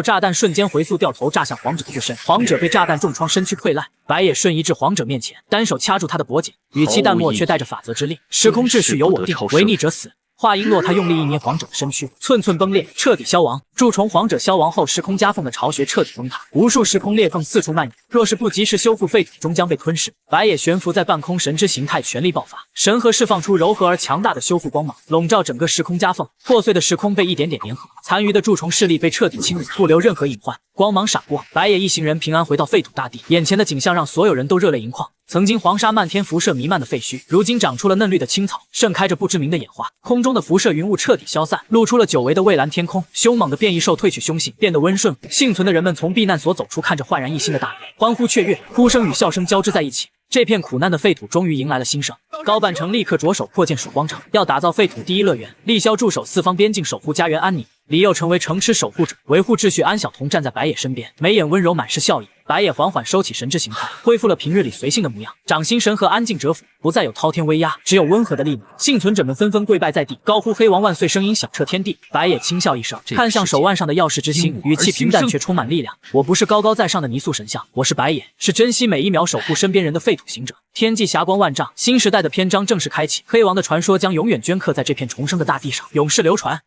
炸弹瞬间回溯掉头炸向皇者自身。皇者被炸弹重创，身躯溃烂。白野瞬移至皇者面前，单手掐住他的脖颈，语气淡漠却带着法则之力：时空秩序由我定，违逆者死。话音落，他用力一捏皇者的身躯，寸寸崩裂，彻底消亡。蛀虫皇者消亡后，时空夹缝的巢穴彻底崩塌，无数时空裂缝四处蔓延。若是不及时修复，废土终将被吞噬。白野悬浮在半空，神之形态全力爆发，神核释放出柔和而强大的修复光芒，笼罩整个时空夹缝。破碎的时空被一点点粘合，残余的蛀虫势力被彻底侵入，不留任何隐患。光芒闪过，白野一行人平安回到废土大地。眼前的景象让所有人都热泪盈眶。曾经黄沙漫天、辐射弥漫的废墟，如今长出了嫩绿的青草，盛开着不知名的野花。空中的辐射云雾彻底消散，露出了久违的蔚蓝天空。凶猛的变异兽褪去凶性，变得温顺。幸存的人们从避难所走出，看着焕然一新的大地，欢呼雀跃，哭声与笑声交织在一起。这片苦难的废土终于迎来了新生。高半城立刻着手扩建曙光城，要打造废土第一乐园。厉霄驻守四方边境，守护家园安宁。李佑成为城池守护者，维护秩序。安晓彤站在白野身边，眉眼温柔，满是笑意。白野缓缓收起神之形态，恢复了平日里随性的模样。掌心神河安静蛰伏，不再有滔天威压，只有温和的力量。幸存者们纷纷跪拜在地，高呼黑王万岁，声音响彻天地。白野轻笑一声，看向手腕上的曜石之星，语气平淡却充满力量：我不是高高在上的泥塑神像，我是白野，是珍惜每一秒守护身边人的废土行者。天际霞光万丈，新时代的篇章正式开启。黑王的传说将永远镌刻在这片重生的大地上，永世流传。